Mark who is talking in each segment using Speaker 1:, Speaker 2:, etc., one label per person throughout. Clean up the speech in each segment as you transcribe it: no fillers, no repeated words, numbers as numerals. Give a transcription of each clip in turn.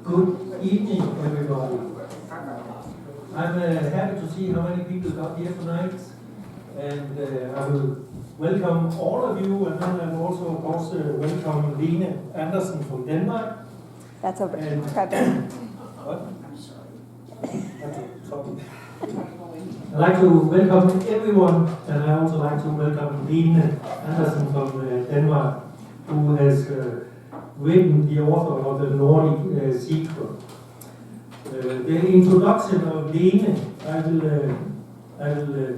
Speaker 1: Good evening, everybody. I'm happy to see how many people got here tonight, and I will welcome all of you, and then I will also, of course, welcome Lene Andersen from Denmark.
Speaker 2: That's over.
Speaker 1: And what?
Speaker 2: I'm sorry.
Speaker 1: Okay, sorry. I'd like to welcome everyone, and I also like to welcome Lene Andersen from Denmark, who has written the author of the Nordic Secret. The introduction of Lene, I will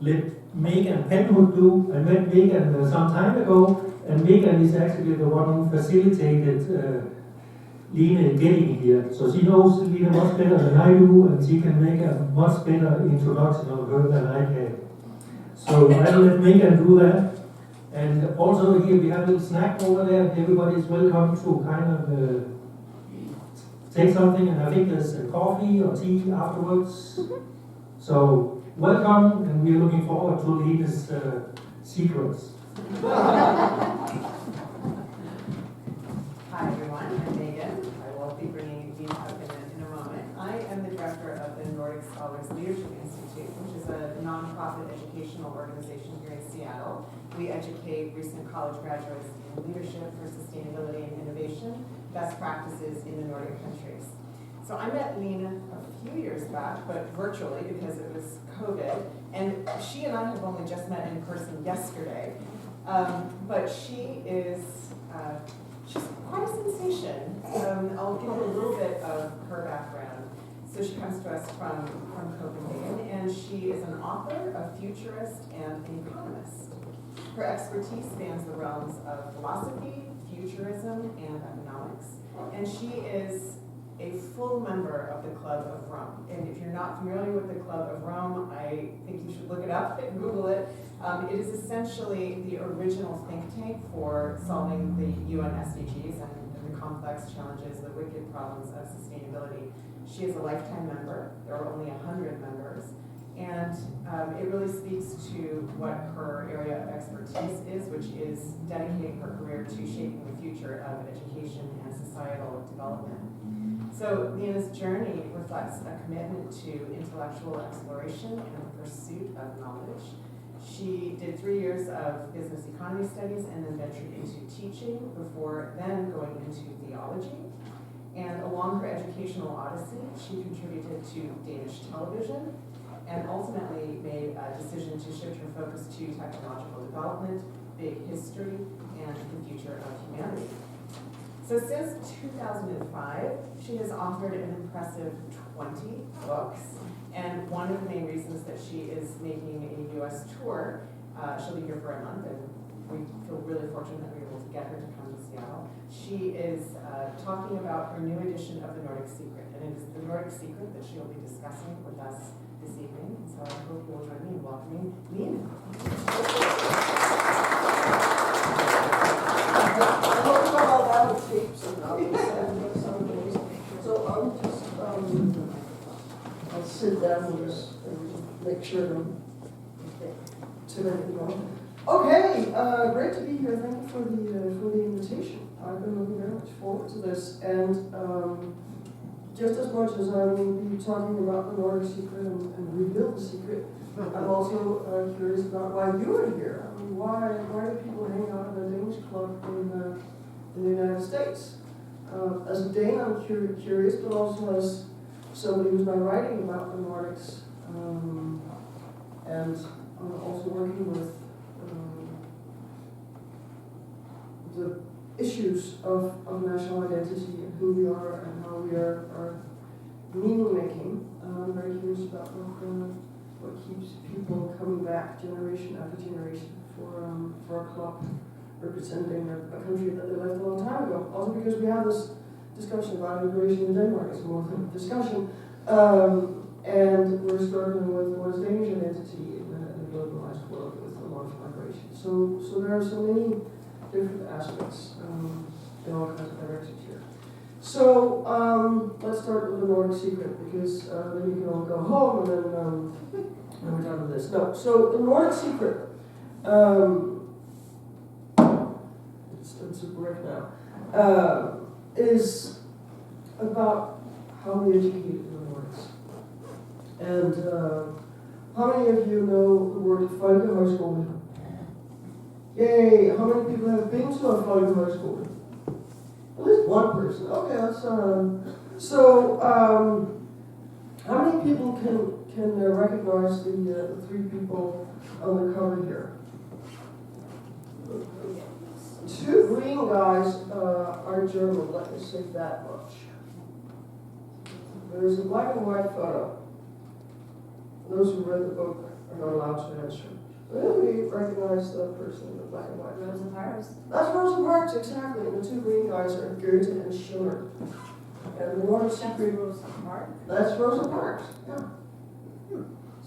Speaker 1: let Megan Penwood do. I met Megan some time ago, and Megan is actually the one who facilitated Lene getting here. So she knows Lene much better than I do, and she can make a much better introduction of her than I can. So I will let Megan do that. And also here we have a little snack over there. Everybody is welcome to kind of take something, and I think there's coffee or tea afterwards. So welcome, and we're looking forward to Lene's secrets.
Speaker 3: Hi everyone, I'm Megan. I will be bringing Lene up in a moment. I am the director of the Nordic Scholars Leadership Institute, which is a nonprofit educational organization here in Seattle. We educate recent college graduates in leadership for sustainability and innovation, best practices in the Nordic countries. So I met Lene a few years back, but virtually because it was COVID, and she and I have only just met in person yesterday. But she is she's quite a sensation. I'll give you a little bit of her background. So she comes to us from Copenhagen, and she is an author, a futurist, and an economist. Her expertise spans the realms of philosophy, futurism, and economics. And she is a full member of the Club of Rome. And if you're not familiar with the Club of Rome, I think you should look it up and Google it. It is essentially the original think tank for solving the UN SDGs and the complex challenges, the wicked problems of sustainability. She is a lifetime member. There are only 100 members. And it really speaks to what her area of expertise is, which is dedicating her career to shaping the future of education and societal development. So Lene's journey reflects a commitment to intellectual exploration and the pursuit of knowledge. She did 3 years of business economy studies and then ventured into teaching before then going into theology. And along her educational odyssey, she contributed to Danish television and ultimately made a decision to shift her focus to technological development, big history, and the future of humanity. So since 2005, she has authored an impressive 20 books, and one of the main reasons that she is making a US tour, she'll be here for a month, and we feel really fortunate that we were able to get her to come to Seattle. She is talking about her new edition of the Nordic Secret, and it is the Nordic Secret that she will be discussing with us this evening. So I hope you will join me in welcoming Lene.
Speaker 4: So I'll sit down and just make sure to let you know. Okay, great to be here. Thank you for the invitation. I've been looking very much forward to this, and just as much as I will be talking about the Nordic Secret and rebuild the secret, I'm also curious about why you are here. I mean, why do people hang out at a Danish club in the United States? As a Dane, I'm curious, but also as somebody who's been writing about the Nordics, and also working with the issues of national identity and who we are and how we are meaning making. I'm very curious about what keeps people coming back generation after generation for a club representing a country that they left a long time ago. Also because we have this discussion about immigration in Denmark. It's more of a discussion. And we're struggling with what is Danish identity in a globalized world with a lot of migration. So there are so many different aspects in all kinds of directions here. So let's start with the Nordic Secret, because then you can all go home and then we're done with this. No, so the Nordic Secret. It's it's a brick now, is about how we educate in the Nordics. And how many of you know the word folkehøjskole? Yay! How many people have been to a folkehøjskole? At least one person. Okay, that's how many people can recognize the three people on the cover here? Two green guys are German. Let me say that much. There's a black and white photo. Those who read the book are not allowed to answer. But nobody recognized the person in the black and white.
Speaker 2: Rosa Parks.
Speaker 4: That's Rosa Parks, exactly. And the two green guys are Goethe and Schiller. And the Nordic Secret.
Speaker 2: Rosa Parks.
Speaker 4: That's Rosa Parks, yeah.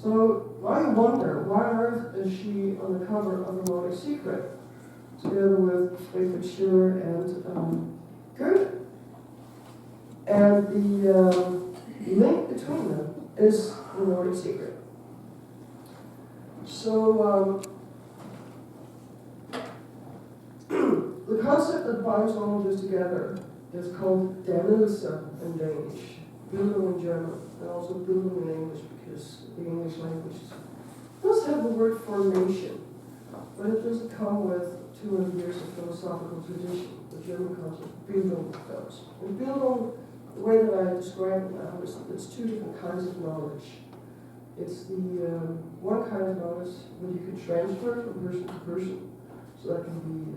Speaker 4: So I wonder, why on earth is she on the cover of the Nordic Secret together with Friedrich Schiller and Goethe? And the link between them is the Nordic Secret. So the concept that binds knowledge together is called dannelse in Danish, Bildung in German, and also Bildung in English, because the English language does have the word formation, but it doesn't come with 200 years of philosophical tradition. The German concept Bildung does. And Bildung, the way that I describe it now, is that it's two different kinds of knowledge. It's the one kind of knowledge that you can transfer from person to person. So that can be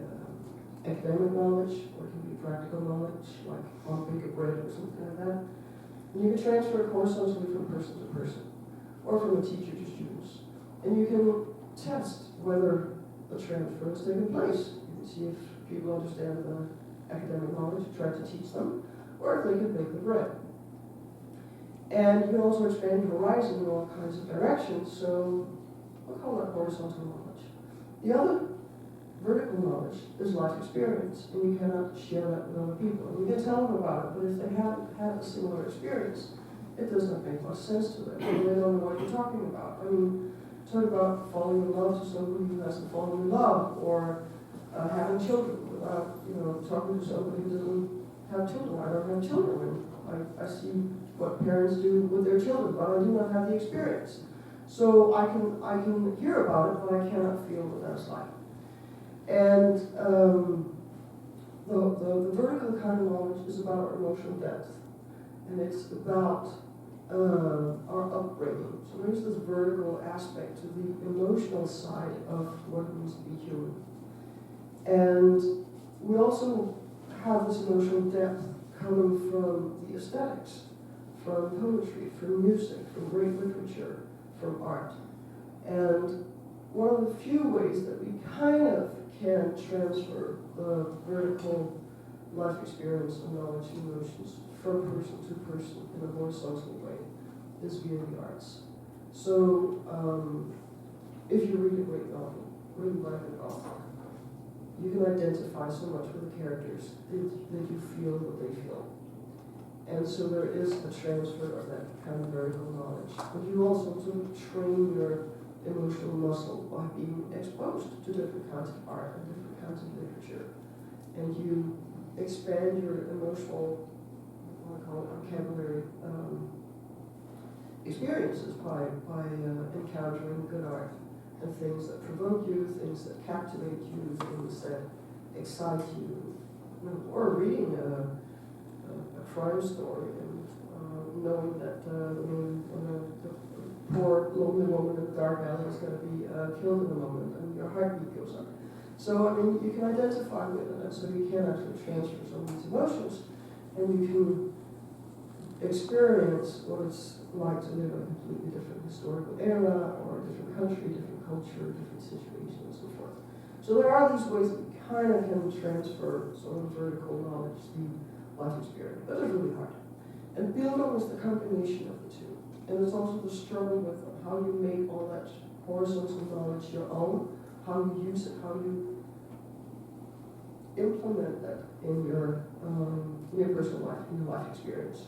Speaker 4: academic knowledge, or it can be practical knowledge, like on bake a bread or something like that. And you can transfer it horizontally from person to person, or from a teacher to students. And you can test whether the transfer has taken place. You can see if people understand the academic knowledge, try to teach them, or if they can bake the bread. And you can also expand your horizon in all kinds of directions, so we'll call that horizontal knowledge. The other vertical knowledge is life experience, and you cannot share that with other people. And you can tell them about it, but if they haven't had a similar experience, it does not make much sense to them, and they don't know what you're talking about. I mean, talk about falling in love to somebody who hasn't fallen in love, or having children without, talking to somebody who doesn't have children. I don't have children, and I see what parents do with their children, but I do not have the experience. So I can hear about it, but I cannot feel what that's like. And the vertical kind of knowledge is about our emotional depth, and it's about our upbringing. So there's this vertical aspect to the emotional side of what it means to be human. And we also have this emotional depth coming from the aesthetics, from poetry, from music, from great literature, from art. And one of the few ways that we kind of can transfer the vertical life experience and knowledge and emotions from person to person in a horizontal way is via the arts. So if you read a great novel, really like an author, you can identify so much with the characters that you feel what they feel. And so there is a transfer of that kind of vertical knowledge. But you also sort of train your emotional muscle by being exposed to different kinds of art and different kinds of literature. And you expand your emotional, what I call it, vocabulary experiences by encountering good art and things that provoke you, things that captivate you, things that excite you. Or reading a crime story and knowing that the poor lonely woman in the dark alley is going to be killed in a moment, and your heartbeat goes up. So I mean, you can identify with it, and so you can actually transfer some of these emotions, and you can experience what it's like to live in a completely different historical era, or a different country, different culture, different situation, and so forth. So there are these ways that we kind of can transfer sort of vertical knowledge, the life experience, but it's really hard. And Bildung is the combination of the two. And it's also the struggle with how you make all that horizontal knowledge your own, how you use it, how you implement that in your personal life, in your life experience.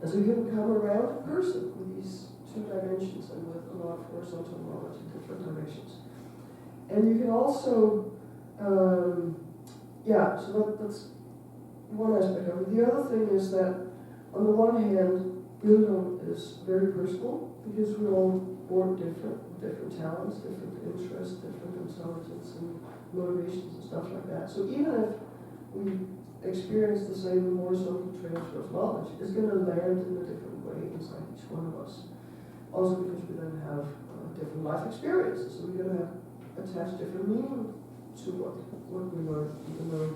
Speaker 4: And so you can become a rounded person with these two dimensions and with a lot of horizontal knowledge in different directions. And you can also yeah, so that's one aspect of it. The other thing is that, on the one hand, Bildung is very personal, because we're all born different, with different talents, different interests, different intelligence and motivations and stuff like that. So even if we experience the same more social transfer of knowledge, it's going to land in a different way inside each one of us. Also because we then have different life experiences, so we're going to attach different meaning to what we learn, even though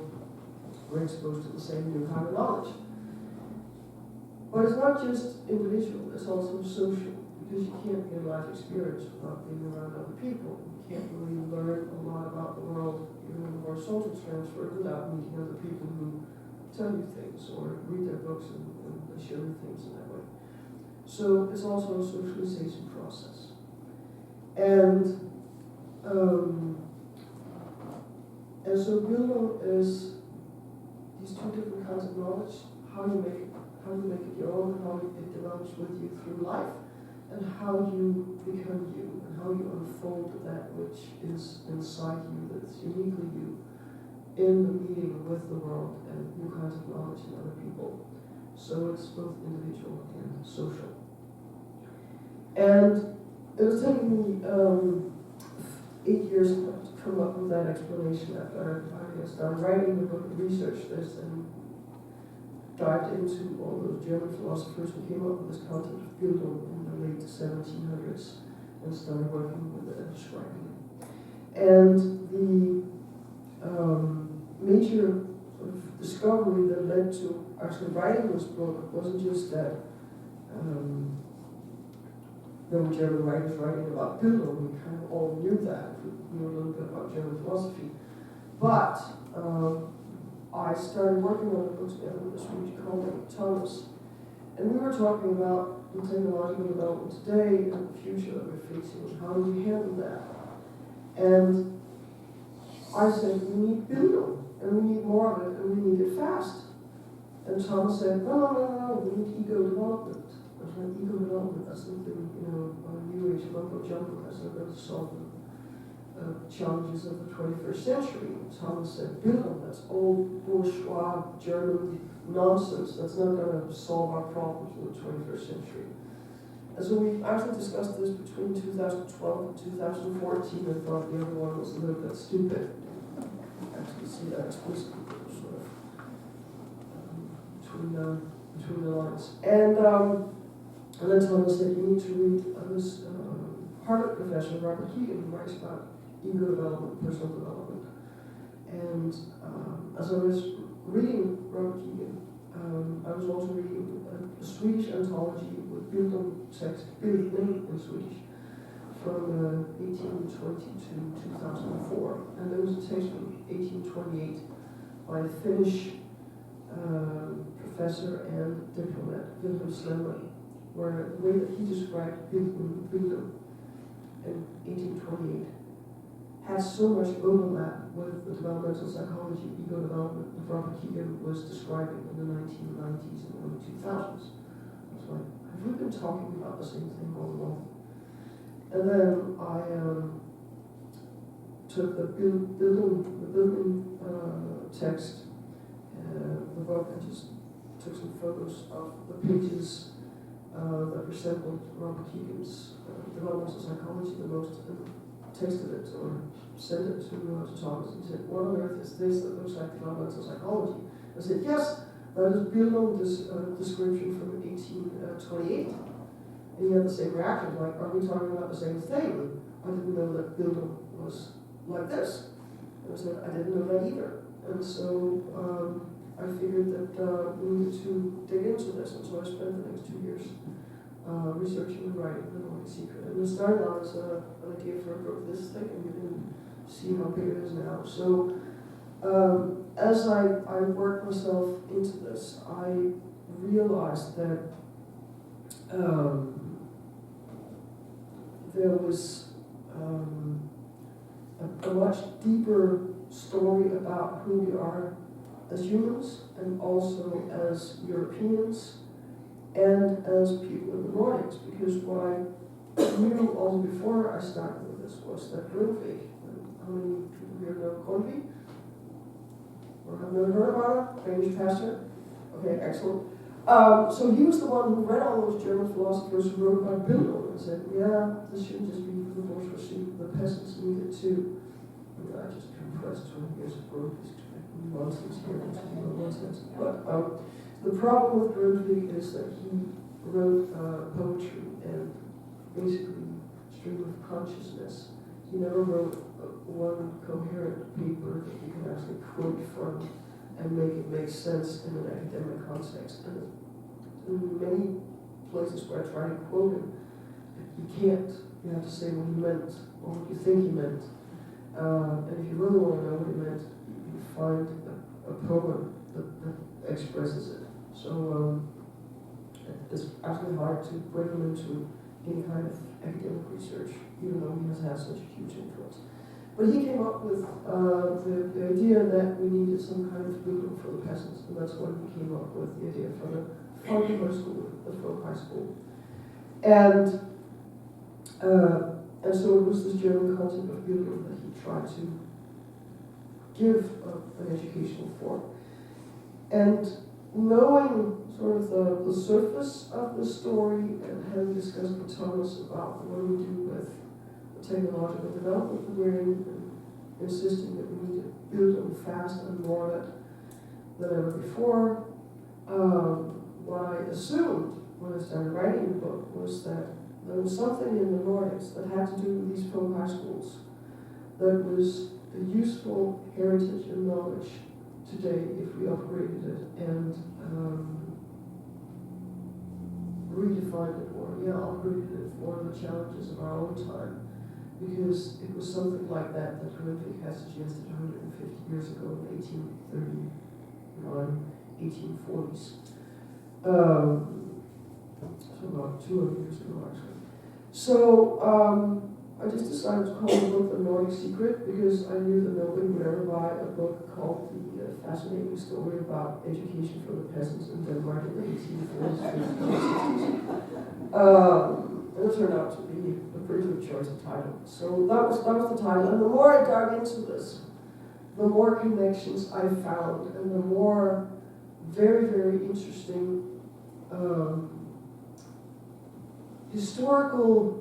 Speaker 4: we're exposed to the same new kind of knowledge. But it's not just individual, it's also social, because you can't get life experience without being around other people. You can't really learn a lot about the world, even in more social transfer, without meeting other people who tell you things or read their books and show you things in that way. So it's also a socialization process. And so Bildung is these two different kinds of knowledge, how you make it your own, how it develops with you through life, and how you become you, and how you unfold that which is inside you, that's uniquely you, in the meeting with the world and new kinds of knowledge in other people. So it's both individual and social. And it was taking me 8 years to come up with that explanation after I started writing the book and researched this and dived into all those German philosophers who came up with this concept of Bildung in the late 1700s and started working with it and describing it. And the major sort of discovery that led to actually writing this book wasn't just that there were German writers writing about Bildung. We kind of all knew that. We knew a little bit about German philosophy. But I started working on the book together with a Swedish colleague, Thomas. And we were talking about the technological development today and the future that we're facing, and how do we handle that? And I said, we need Bildung, and we need more of it, and we need it fast. And Thomas said, no, we need ego development. I was like, ego development, that's something, new age mumbo jumbo, that's not going to solve the challenges of the 21st century. Thomas said, Bildung, that's old bourgeois German nonsense, that's not going to solve our problems in the 21st century. And so we actually discussed this between 2012 and 2014 and thought the other one was a little bit stupid. Actually see that explicitly, sort of between the lines. And then Thomas said, you need to read this Harvard professor, Robert Keegan, who writes about ego development, personal development. And as I was reading Robert Keegan, I was also reading a Swedish anthology with Bildung text, Bildning in Swedish, from 1820 to 2004. And there was a text from 1828 by a Finnish professor and diplomat, Wilhelm Slemmer, where the way that he described Bildung in 1828 has so much overlap with the developmental psychology, ego development that Robert Keegan was describing in the 1990s and early 2000s. I was like, have we been talking about the same thing all along? And then I took the Bildung text, the book, and just took some photos of the pages that resembled Robert Keegan's developmental psychology the most, and tasted it or sent it to Thomas and said, what on earth is this that looks like developmental psychology? I said, yes, that is Bildung, this description from 1828. And he had the same reaction, like, are we talking about the same thing? I didn't know that Bildung was like this. And I said, I didn't know that either. And so I figured that we needed to dig into this, and so I spent the next 2 years researching and writing the Nordic Secret. And it started out as an idea for a book this thick, and you can see how big it is now. So as I worked myself into this, I realized that there was a much deeper story about who we are as humans, and also as Europeans, and as people in the Nordics, because what I knew also before I started with this was that Grundtvig, how many people here know Grundtvig? I've never heard about it. Danish pastor. Okay, excellent. So he was the one who read all those German philosophers who wrote about Bildung and said, yeah, this shouldn't just be for the bourgeoisie, the peasants need it too. And I just compressed 20 years of growth is nonsense here, nonsense. But the problem with Grundtvig is that he wrote poetry and basically stream of consciousness. He never wrote one coherent paper that you can actually quote from and make it make sense in an academic context. And in many places where I try to quote him, you can't. You have to say what he meant or what you think he meant. And if you really want to know what he meant, you find a poem that expresses it. So it's actually hard to bring him into any kind of academic research, even though he has had such a huge influence. But he came up with the idea that we needed some kind of Bildung for the peasants, and that's when he came up with the idea for the folk school, the folk high school. And so it was this German concept of Bildung that he tried to give an educational form. And knowing sort of the surface of the story and having discussed with Thomas about what do we do with the technological development we're in, and insisting that we need to build them fast and more than ever before, what I assumed when I started writing the book was that there was something in the Nordics that had to do with these folk high schools that was a useful heritage and knowledge today if we upgraded it and redefined it or upgraded it for the challenges of our own time. Because it was something like that Grundtvig had suggested 150 years ago in 1839, 1840s. So about 200 years ago, actually. So I just decided to call the book The Nordic Secret because I knew that nobody would ever buy a book called The Fascinating Story About Education for the Peasants in Denmark in the 1840s and 1860s. And it turned out to be a pretty good choice of title. So that was the title. And the more I dug into this, the more connections I found, and the more very, very interesting historical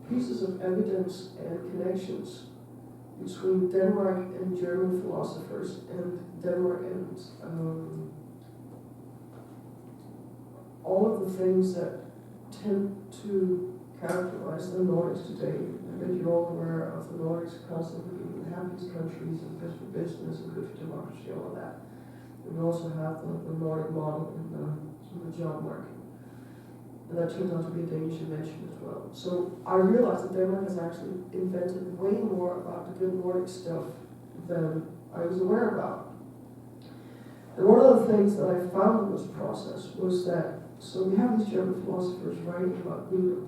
Speaker 4: pieces of evidence and connections between Denmark and German philosophers, and Denmark and all of the things that tend to characterize the Nordics today. I bet you're all aware of the Nordics constantly being the happiest countries and good for business and good for democracy, all of that. And we also have the Nordic model in the job market. And that turned out to be a Danish invention as well. So I realized that Denmark has actually invented way more about the good Nordic stuff than I was aware about. And one of the things that I found in this process was that, so we have these German philosophers writing about Buddha,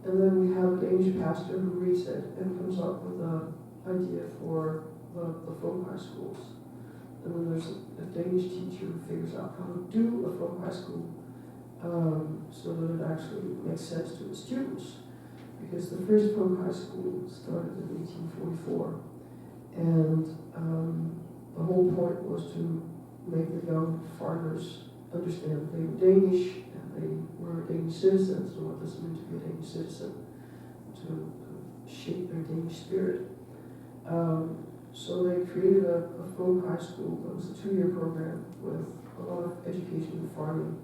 Speaker 4: and then we have a Danish pastor who reads it and comes up with an idea for the folk high schools. And then there's a Danish teacher who figures out how to do a folk high school so that it actually makes sense to the students. Because the first folk high school started in 1844, and the whole point was to make the young farmers understand that they were Danish and they were Danish citizens, and what does it mean to be a Danish citizen, to shape their Danish spirit. So they created a folk high school that was a 2-year program with a lot of education in farming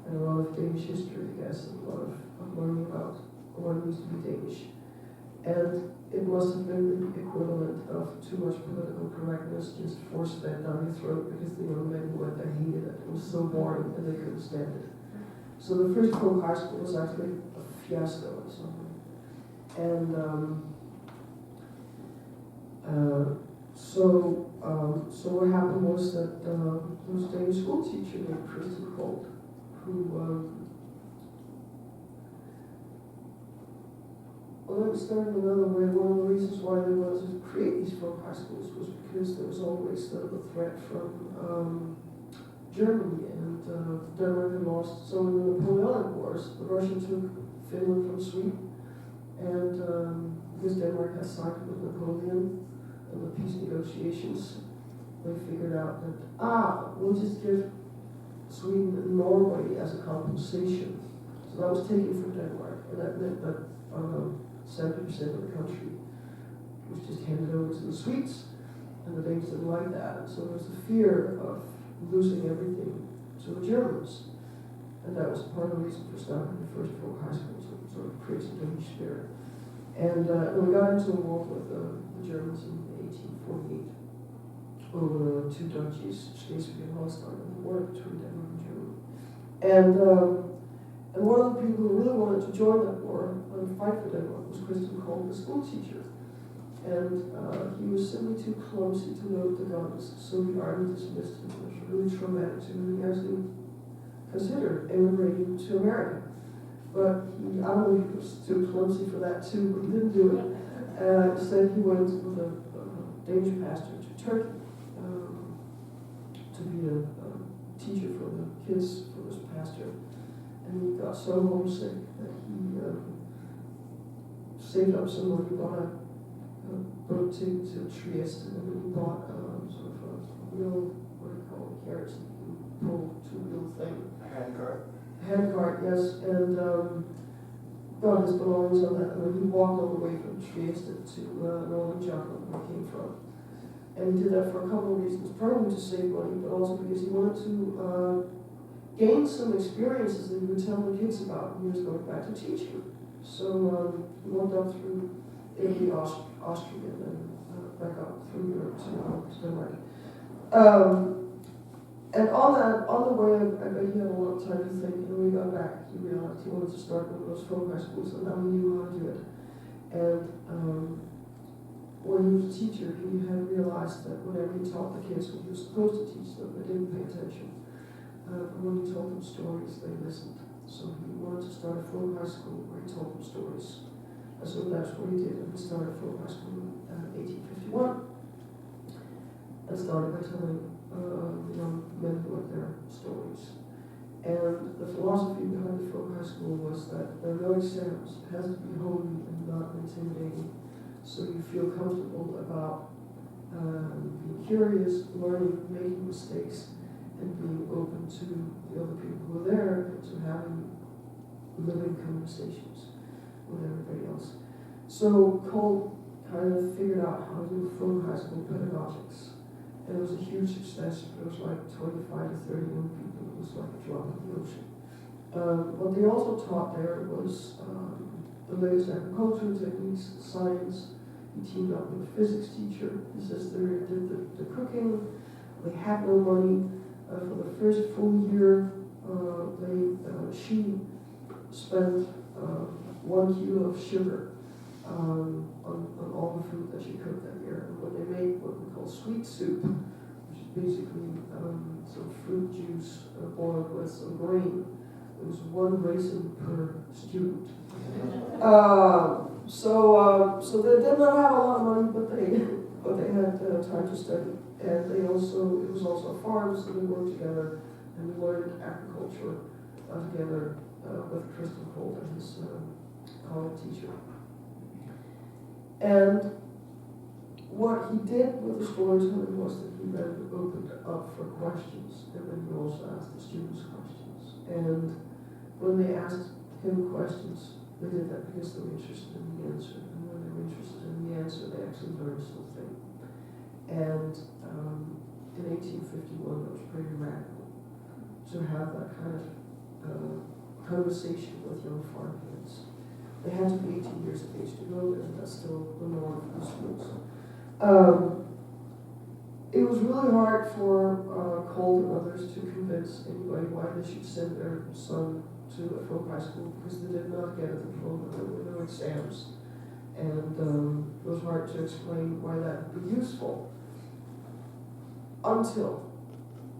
Speaker 4: and a lot of Danish history, I guess, and a lot of learning about what it means to be Danish. And it must have been the equivalent of too much political correctness just force-fed down your throat because the young men who went there hated it. It was so boring and they couldn't stand it. So the first folk high school was actually a fiasco or something. And so what happened was that there was a Danish school teacher named Christian Holt who well, let me start in another way. One of the reasons why they wanted to create these folk high schools was because there was always the threat from Germany, and Denmark had lost. So in the Napoleonic Wars, the Russians took Finland from Sweden, and because Denmark had sided with Napoleon, the peace negotiations, they figured out that, we'll just give Sweden and Norway as a compensation. So that was taken from Denmark, and that meant that, 70% of the country was just handed over to the Swedes, and the Danes didn't like that. So there was the fear of losing everything to the Germans. And that was part of the reason for starting the first folk high school, to sort of create some Danish spirit. And we got into a war with the Germans in 1848 over two duchies, Schleswig and Holstein, and the war between Denmark and Germany. And one of the people who really wanted to join that war and fight for Denmark was Christian Kolb, the school teacher. And he was simply too clumsy to load the guns, so the army dismissed him. It was really traumatic to him. He actually considered emigrating to America. But I don't know if he was too clumsy for that too, but he didn't do it. Instead, he went with a Danish pastor to Turkey to be a teacher for the kids for this pastor. And he got so homesick that he saved up some money, bought a boat ticket to Trieste, and then he bought sort of a wheel, what do you call it, carrots, you can pull two-wheel thing. Handcart, yes, and got his belongings on that, and then he walked all the way from Trieste to northern Jutland, where he came from. And he did that for a couple of reasons, probably to save money, but also because he wanted to gain some experiences that he would tell the kids about when he was going back to teaching. So he walked up through Italy, Austria, and then back up through Europe to Denmark. And on the way, I bet he had a lot of time to think, and when we got back, he realized he wanted to start one of those folk high schools, and now he knew how to do it. And when he was a teacher, he had realized that whenever he taught the kids what he was supposed to teach them, they didn't pay attention. But when he told them stories, they listened. So he wanted to start a folk high school where he told them stories. And so that's what he did, and he started a folk high school in 1851. And started by telling young men who had their stories. And the philosophy behind the folk high school was that there are no exams. It has to be holy and not intimidating. So you feel comfortable about being curious, learning, making mistakes, and being open to the other people who are there and to having living conversations with everybody else. So Kolb kind of figured out how to do folk high school pedagogics. And it was a huge success. It was like 25 to 30 young people. It was like a drop in the ocean. What they also taught there was the latest agricultural techniques, science. He teamed up with a physics teacher. His sister did the cooking. They had no money. For the first full year, she spent 1 kilo of sugar on all the food that she cooked that year. And when they made what we call sweet soup, which is basically some fruit juice boiled with some grain, it was 1 raisin per student. So they did not have a lot of money, but they had time to study. And it was also a farm, so we worked together, and we learned agriculture together with Christian Kolb and his college teacher. And what he did with the storytelling was that he then opened up for questions, and then he also asked the students questions. And when they asked him questions, they did that because they were interested in the answer. And when they were interested in the answer, they actually learned something. And in 1851, it was pretty radical to have that kind of conversation with young farm kids. They had to be 18 years of age to go there, and that's still the norm for the schools. It was really hard for Kolb and others to convince anybody why they should send their son to a folk high school, because they did not get a diploma, there were no exams. And it was hard to explain why that would be useful. Until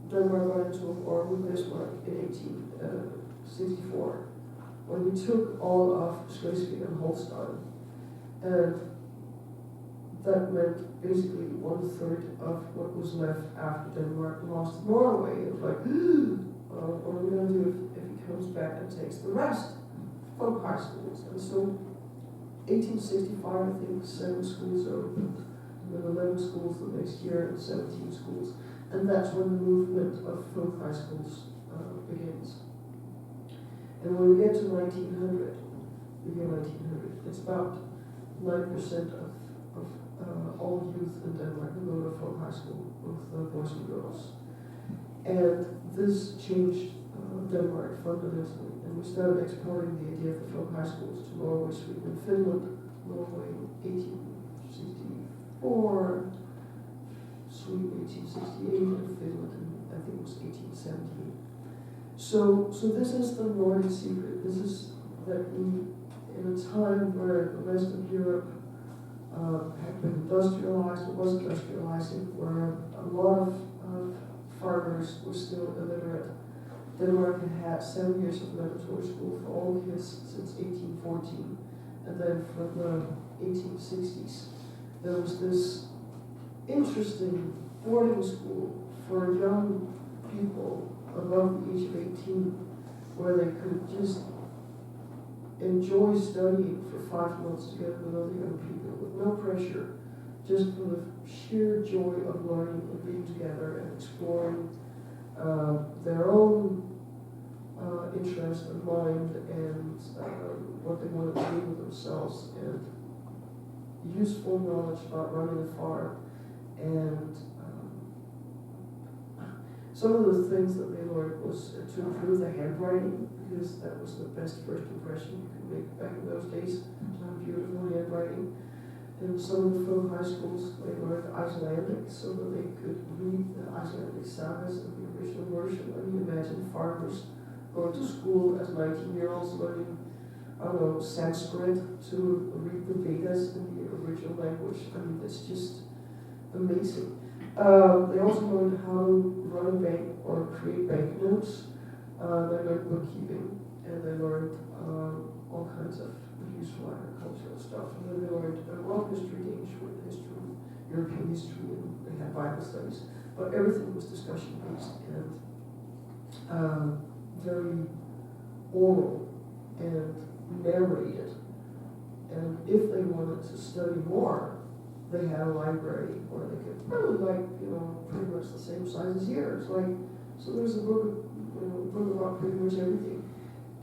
Speaker 4: Denmark got into a war with Bismarck in 1864, when we took all of Schleswig and Holstein. And that meant basically 1/3 of what was left after Denmark lost Norway. It was like, what are we going to do if he comes back and takes the rest? Folk high schools. And so 1865, I think, 7 schools opened. and then 11 schools the next year, and 17 schools. And that's when the movement of folk high schools begins. And when we get to 1900, the year 1900, it's about 9% of all youth in Denmark who go to folk high school, both boys and girls. And this changed Denmark fundamentally. And we started exporting the idea of the folk high schools to Norway, Sweden, and Finland. Norway in 1864, Sweden 1868, and Finland in, I think it was 1878. So this is the Nordic Secret. This is that we, in a time where the rest of Europe had been industrialized, or was industrializing, where a lot of farmers were still illiterate. Denmark had 7 years of mandatory school for all kids since 1814. And then from the 1860s, there was this interesting boarding school for young people above the age of 18, where they could just enjoy studying for 5 months together with other young people with no pressure, just for the sheer joy of learning and being together and exploring their own interest and mind and what they wanted to do with themselves, and useful knowledge about running a farm. And some of the things that they learned was to improve their handwriting, because that was the best first impression you could make back in those days, to have beautiful handwriting. And some of the folk high schools, they learned Icelandic so that they could read the Icelandic sagas in the original version. I mean, imagine farmers going to school as 19-year-olds learning, I don't know, Sanskrit to read the Vedas in the original language. I mean, it's just amazing. They also learned how to run a bank or create banknotes. They learned bookkeeping, and they learned all kinds of useful agricultural stuff. And then they learned world history, Danish history, European history, and they had Bible studies. But everything was discussion-based and very oral and narrated. And if they wanted to study more, they had a library where they could probably, like, pretty much the same size as here. It's like, so there's a book, book about pretty much everything.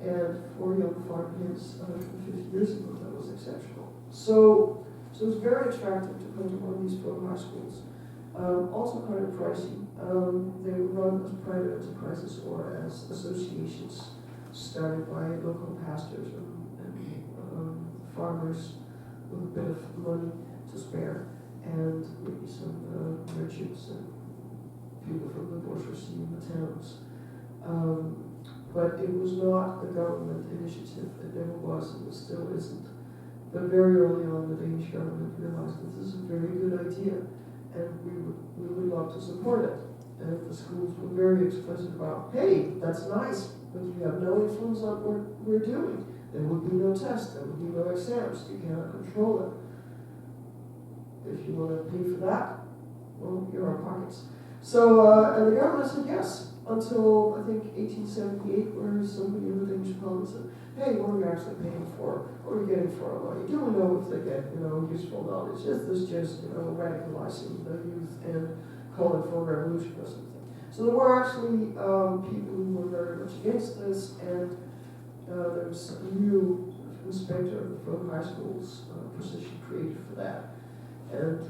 Speaker 4: And for young farm kids 150 years ago, that was exceptional. So it was very attractive to come to one of these folk high schools. Also kind of pricey. They were run as private enterprises or as associations started by local pastors and farmers with a bit of money to spare, and maybe some merchants and people from the bourgeoisie in the towns. But it was not a government initiative. It never was, and it still isn't. But very early on, the Danish government realized that this is a very good idea, and we would love to support it. And the schools were very explicit about, hey, that's nice, but you have no influence on what we're doing. There would be no tests, there would be no exams, you cannot control it. If you want to pay for that, well, you're our pockets. So, and the government said yes, until I think 1878, where somebody in the Danish parliament said, hey, what are we actually paying for? What are we getting for our money? Do we know if they get, useful knowledge? Is this just, radicalizing the youth and calling for a revolution or something? So there were actually people who were very much against this, and there was a new inspector of the folk high schools position created for that. And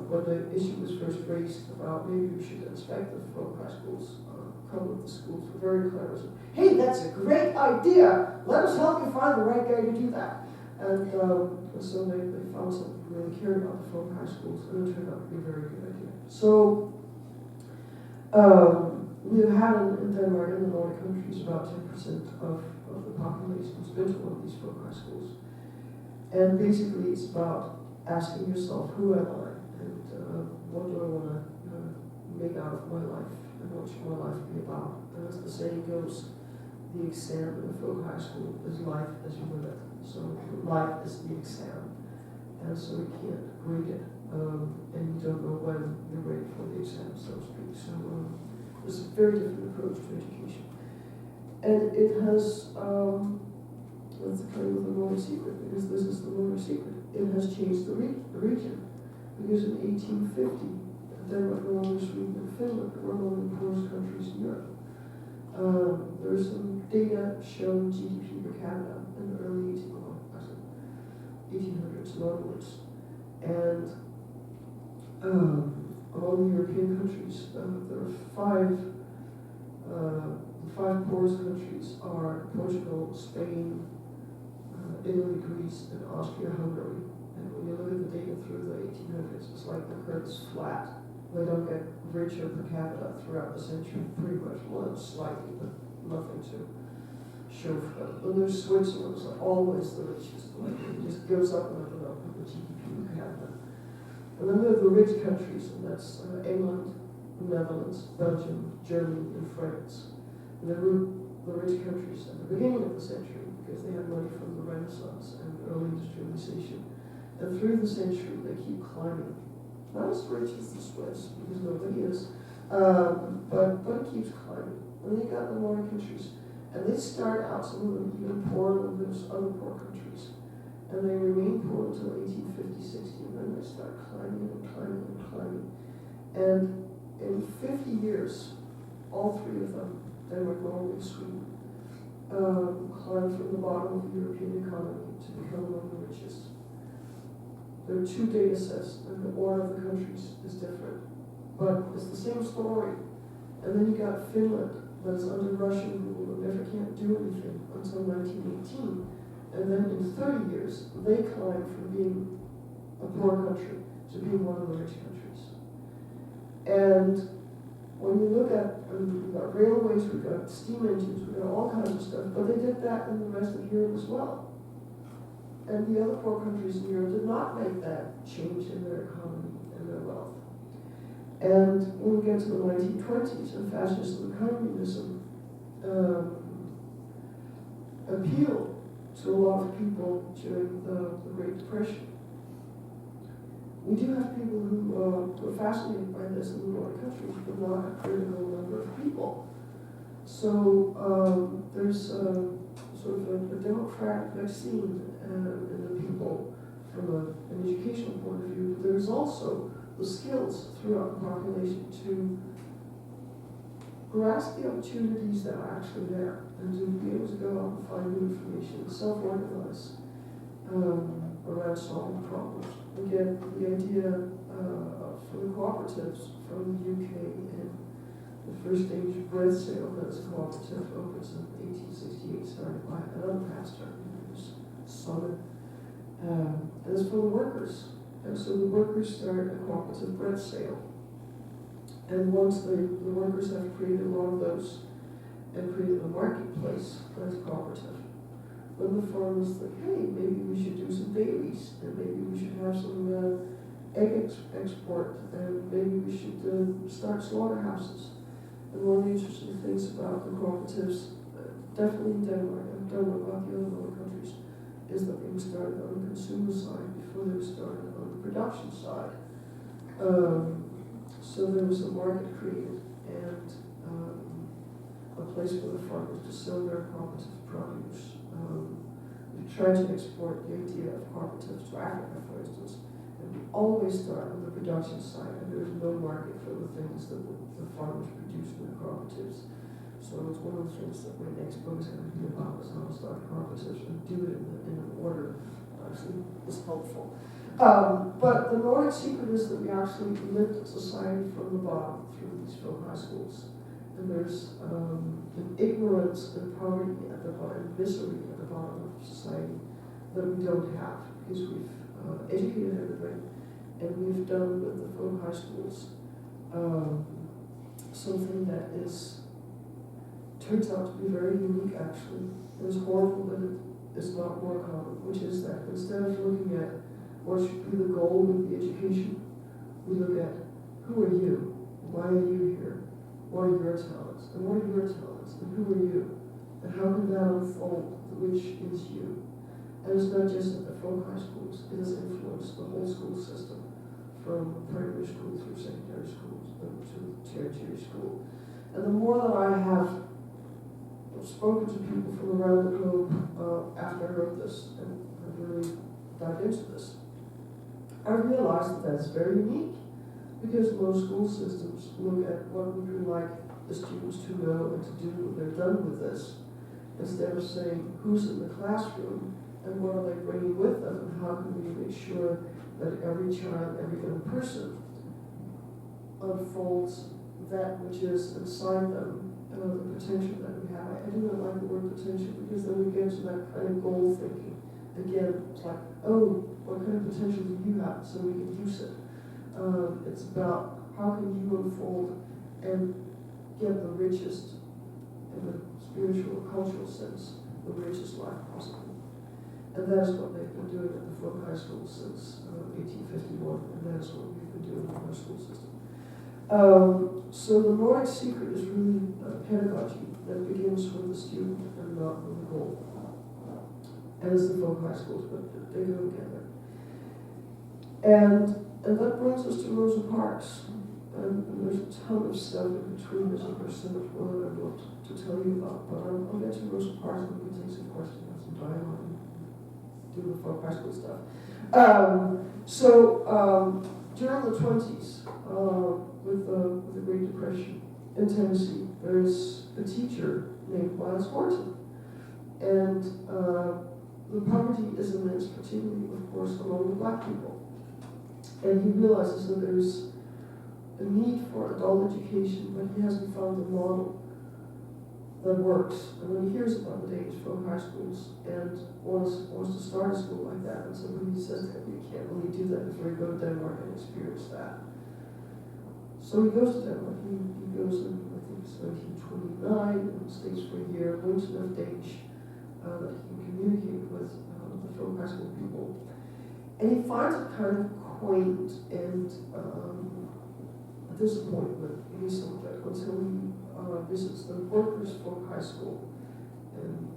Speaker 4: when the issue was first raised about maybe we should inspect the folk high schools, a couple of the schools were very clever. So, hey, that's a great idea. Let us help you find the right guy to do that. And so they found something who really cared about the folk high schools, and it turned out to be a very good idea. So we've had in Denmark and the Nordic countries about 10% of the population who's been to one of these folk high schools. And basically it's about asking yourself, who am I? And what do I want to make out of my life? And what should my life be about? And as the saying goes, the exam in the folk high school is life as you live it. So life is the exam. And so we can't grade it. And you don't know when you're ready for the exam, so to speak. So it's a very different approach to education. And it has, that's the kind of the Nordic Secret, because this is the Nordic Secret. It has changed the region. Because because in 1850, Denmark, Norway, Sweden, and Finland were among the poorest countries in Europe. There's some data showing GDP per capita in the early 1800s onwards. And among the European countries, there are the five poorest countries are Portugal, Spain, Italy, Greece, and Austria-Hungary. And when you look at the data through the 1800s, it's like the curve's flat. They don't get richer per capita throughout the century, pretty much. Well, slightly, but nothing to show for it. And there's Switzerland, it's always the richest. Like, it just goes up and up and up with the GDP per capita. And then there are the rich countries, and that's England, the Netherlands, Belgium, Germany, and France. And they were the rich countries at the beginning of the century because they had money from the Renaissance and early industrialization. And through the century, they keep climbing. Not as rich as the Swiss, because nobody is, but it keeps climbing. And then you got the Nordic countries, and they start out, some of them even poorer than those other poor countries. And they remain poor until 1850, 60, and then they start climbing and climbing and climbing. And in 50 years, all three of them, Denmark, Norway, and Sweden, climbed from the bottom of the European economy to become among the richest. There are two data sets, and the order of the countries is different. But it's the same story. And then you got Finland, that's under Russian rule and never can't do anything until 1918. And then in 30 years, they climbed from being a poor country to being one of the rich countries. And when you look at, we've got railways, we've got steam engines, we've got all kinds of stuff, but they did that in the rest of Europe as well. And the other poor countries in Europe did not make that change in their economy and their wealth. And when we get to the 1920s, and fascism and communism appealed to a lot of people during the Great Depression. We do have people who were fascinated by this in the Nordic countries, but not a critical number of people. So there's sort of a democratic vaccine in the people from an educational point of view. But there's also the skills throughout the population to grasp the opportunities that are actually there and to be able to go out and find new information, self-organize around solving problems. Again, the idea for the cooperatives from the UK and the first Danish bread sale that's cooperative opens in 1868, started by another pastor, Sonnet. And it's for the workers. And so the workers start a cooperative bread sale. And once the workers have created a lot of those and created a marketplace that's cooperative, then the farmers think, hey, maybe we should do some dairies, and maybe we should have some egg export, and maybe we should start slaughterhouses. And one of the interesting things about the cooperatives, definitely in Denmark, I don't know about the other Nordic countries, is that they were started on the consumer side before they were started on the production side. So there was a market created and a place for the farmers to sell their cooperative produce. We tried to export the idea of cooperatives to Africa, for instance, and we always start on the production side, and there is no market for the things that the farmers produce in their cooperatives. So it's one of the things that my next book is going to be about, is how to start cooperatives and do it in an order actually is helpful. But the Nordic secret is that we actually lift society from the bottom through these film high schools. And there's an ignorance and poverty at the bottom, and misery at the bottom of society that we don't have, because we've educated everybody, and we've done with the film high schools something that turns out to be very unique actually. It's horrible that it is not more common, which is that instead of looking at what should be the goal with the education, we look at who are you, why are you here, what are your talents, and what are your talents, and who are you, and how can that unfold, which is you. And it's not just at the folk high schools, it has influenced the whole school system, from primary school through secondary schools to tertiary school. And the more that I have spoken to people from around the globe after I wrote this, and I've really dived into this, I realized that that's very unique, because most school systems look at what would we like the students to know and to do when they're done with this, instead of saying who's in the classroom and what are they bringing with them, and how can we make sure that every child, every young person unfolds that which is inside them, the potential that we have. I do not like the word potential, because then we get to that kind of goal thinking. Again, it's like, oh, what kind of potential do you have so we can use it? It's about how can you unfold and get the richest, in the spiritual, cultural sense, the richest life possible. And that is what they've been doing at the folk high school since 1851, and that is what we've been doing in our school system. So the Nordic Secret is really pedagogy that begins with the student and not with the goal. As the folk high schools, but they go together. And that brings us to Rosa Parks. And there's a ton of stuff in between. There's so much more that I'd love to tell you about. But I'll get to Rosa Parks and we can take some questions, have some dialogue, and do the folk high school stuff. During the 20s, with the Great Depression in Tennessee, there's a teacher named Miles Horton. And the poverty is immense, particularly, of course, among the black people. And he realizes that there's a need for adult education, but he hasn't found a model that works. And when he hears about the Danish folk high schools and wants to start a school like that, and somebody says that you can't really do that before you go to Denmark and experience that. So he goes to Denmark. He goes in, I think it's 1929, and stays for a year, learns enough Danish that he can communicate with the folk high school people. And he finds it kind of quaint and a disappointment in his subject until he visits the Workers' Folk High School in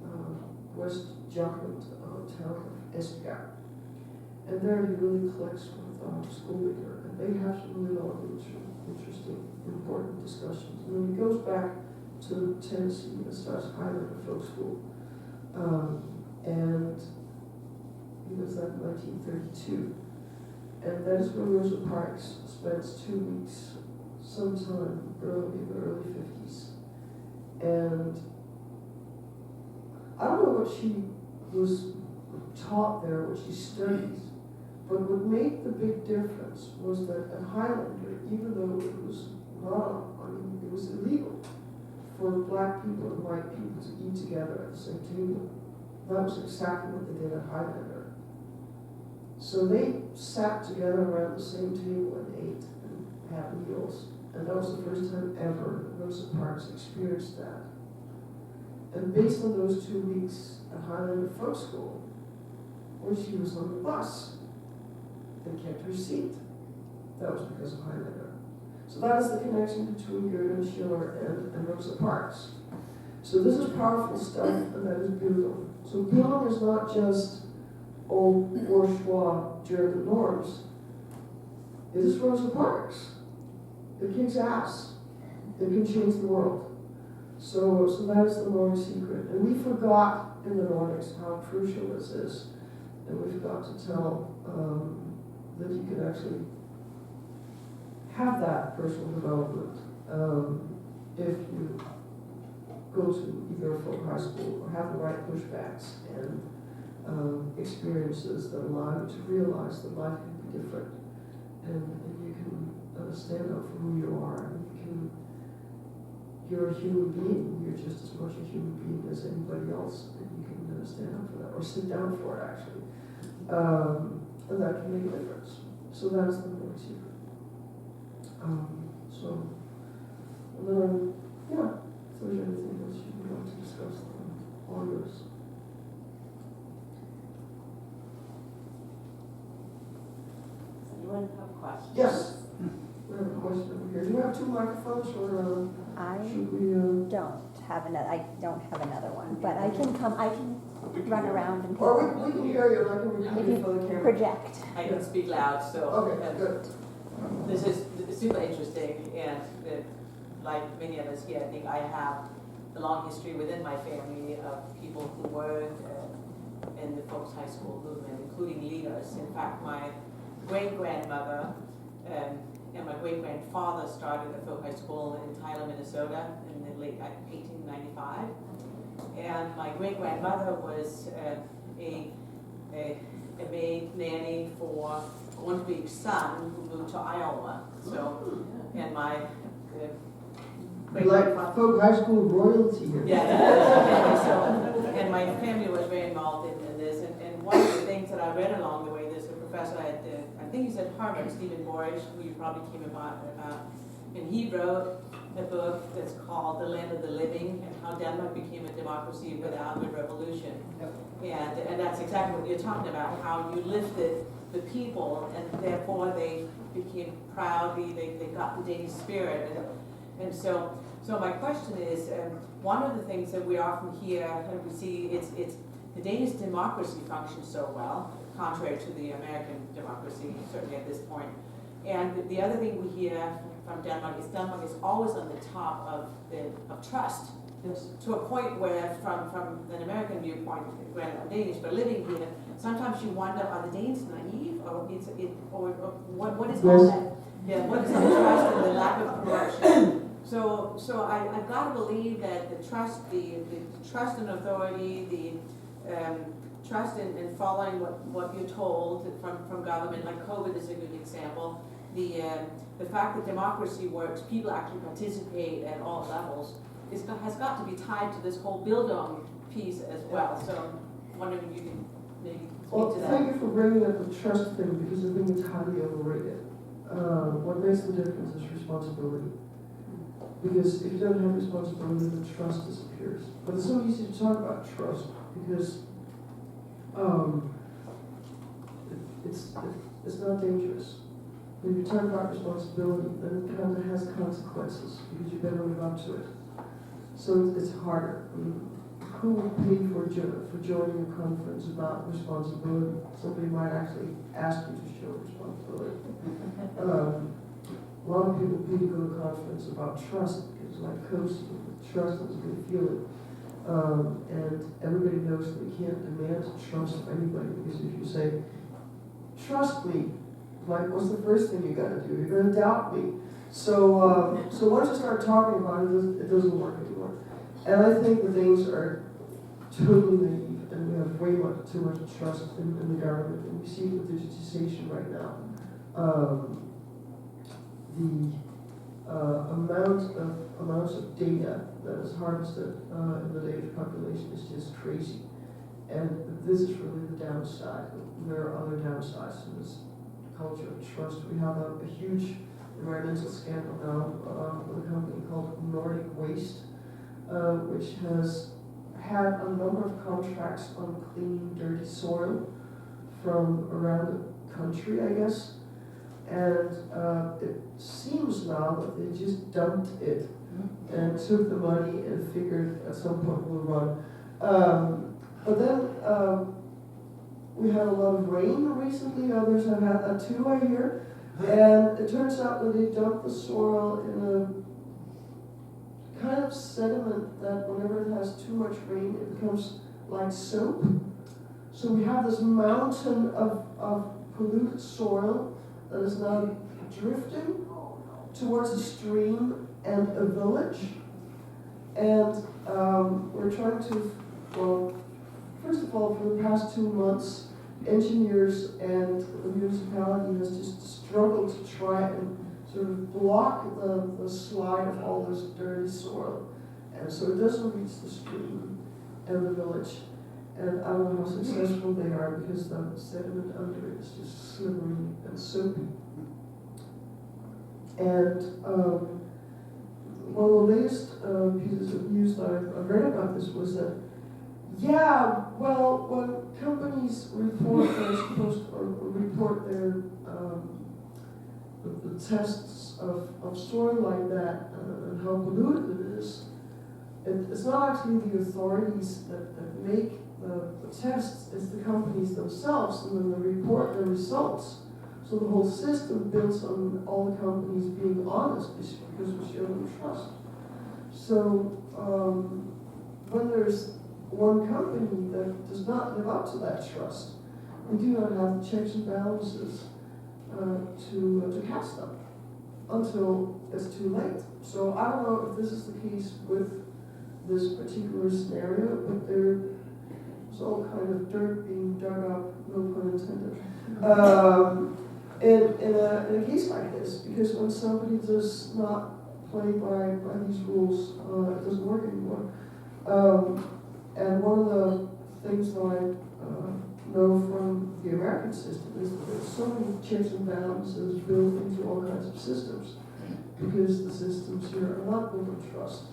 Speaker 4: West Jutland town of Esbjerg. And there he really clicks with the school leader, and they have some really long, interesting, important discussions. And then he goes back to Tennessee and starts Highlander Folk School. And he was that in 1932. And that is where Rosa Parks spends 2 weeks, sometime in the early 50s. And I don't know what she was taught there, what she studied, but what made the big difference was that at Highlander, even though it was not, it was illegal for black people and white people to eat together at the same table. That was exactly what they did at Highlander. So they sat together around the same table and ate and had meals. And that was the first time ever Rosa Parks experienced that. And based on those 2 weeks at Highlander Folk School, when she was on the bus and kept her seat, that was because of Highlander. So that is the connection between Goethe and Schiller and Rosa Parks. So this is powerful stuff, and that is Bildung. So Bildung is not just old bourgeois German norms. It is Rosa Parks. It kicks ass. It can change the world. So that is the Nordic Secret. And we forgot in the Nordics how crucial this is. And we forgot to tell that you can actually have that personal development if you go to either a folk high school or have the right pushbacks and experiences that allow you to realize that life can be different, and you can stand up for who you are, and you're a human being. You're just as much a human being as anybody else, and you can stand up for that or sit down for it actually, and that can make a difference. So that's the Nordic Secret. And then if there's anything else you would like to discuss, all yours.
Speaker 5: Anyone have questions?
Speaker 4: Yes. We have a question over here. Do you have 2 microphones, or
Speaker 2: I
Speaker 4: should we?
Speaker 2: I don't have another one, but I can run around and
Speaker 4: Or we can hear you, and I can repeat
Speaker 2: if
Speaker 4: it for the
Speaker 2: you
Speaker 4: camera.
Speaker 2: project.
Speaker 5: I can speak loud, so.
Speaker 4: Okay, good.
Speaker 5: This is super interesting, and like many of us here, I think I have a long history within my family of people who work in the folks high school movement, including leaders. In fact, my great-grandmother and my great-grandfather started a folk high school in Tyler, Minnesota in the late 1895. And my great-grandmother was a maid nanny for Grundtvig's son who moved to Iowa. So, and my
Speaker 4: Like folk high school royalty here.
Speaker 5: yeah, so, and my family was very involved in this. And one of the things that I read along the way, there's a professor at, I think he's at Harvard, Stephen Borish, who you probably came about, and he wrote a book that's called The Land of the Living and How Denmark Became a Democracy Without a Revolution. Yep. And that's exactly what you're talking about, how you lifted the people and therefore they became proud, they got the Danish spirit. And so my question is, one of the things that we often hear and we see, it's the Danish democracy functions so well, contrary to the American democracy, certainly at this point. And the other thing we hear from Denmark is always on the top of trust. Yes. To a point where, from an American viewpoint, granted I'm Danish, but living here, sometimes you wonder, are the Danes naive, or what is all that? Yeah, what is the trust and the lack of corruption? So I've got to believe that the trust in authority, the trust in following what you're told from government, like COVID is a good example. The fact that democracy works, people actually participate at all levels, has got to be tied to this whole Bildung piece as well. So I'm wondering if you can maybe speak to that.
Speaker 4: Thank you for bringing up the trust thing, because I think it's highly overrated. What makes the difference is responsibility. Because if you don't have responsibility, the trust disappears. But it's so easy to talk about trust because it's not dangerous. When you talk about responsibility, then it kind of has consequences because you better live up to it. So it's harder. I mean, who would pay for joining a conference about responsibility? Somebody might actually ask you to show responsibility. A lot of people pay to go to a conference about trust because, like coaching, trust is a good feeling. And everybody knows that you can't demand trust of anybody, because if you say, trust me, like, what's the first thing you gotta do? You're gonna doubt me. So once you start talking about it, it doesn't work anymore. And I think the Danes are totally naive, and we have way too much trust in the government, and we see it with digitization right now. The amounts of data that is harvested in the Danish population is just crazy. And this is really the downside. There are other downsides to this culture of trust. We have a huge environmental scandal now with a company called Nordic Waste, which has had a number of contracts on cleaning dirty soil from around the country, I guess. And it seems now that they just dumped it and took the money and figured at some point we'll run. But then we had a lot of rain recently. Others have had that too, I hear. And it turns out that they dumped the soil in a kind of sediment that whenever it has too much rain, it becomes like soap. So we have this mountain of polluted soil that is now drifting towards a stream and a village. And we're trying to, well, first of all, for the past 2 months, engineers and the municipality has just struggled to try and sort of block the slide of all this dirty soil. And so it doesn't reach the stream and the village. And I don't know how successful they are, because the sediment under it is just slippery and soapy. And one of the latest pieces of news that I read about this was that, yeah, well, when companies report report their the tests of soil like that and how polluted it is, it's not actually the authorities that make the tests, it's the companies themselves, and then they report their results. So the whole system builds on all the companies being honest because we show them trust. So when there's one company that does not live up to that trust, we do not have the checks and balances to catch them until it's too late. So I don't know if this is the case with this particular scenario, but there's all kind of dirt being dug up, no pun intended, in a case like this, because when somebody does not play by these rules, it doesn't work anymore. And one of the things that I know from the American system is that there's so many checks and balances built into all kinds of systems, because the systems here are not built on trust,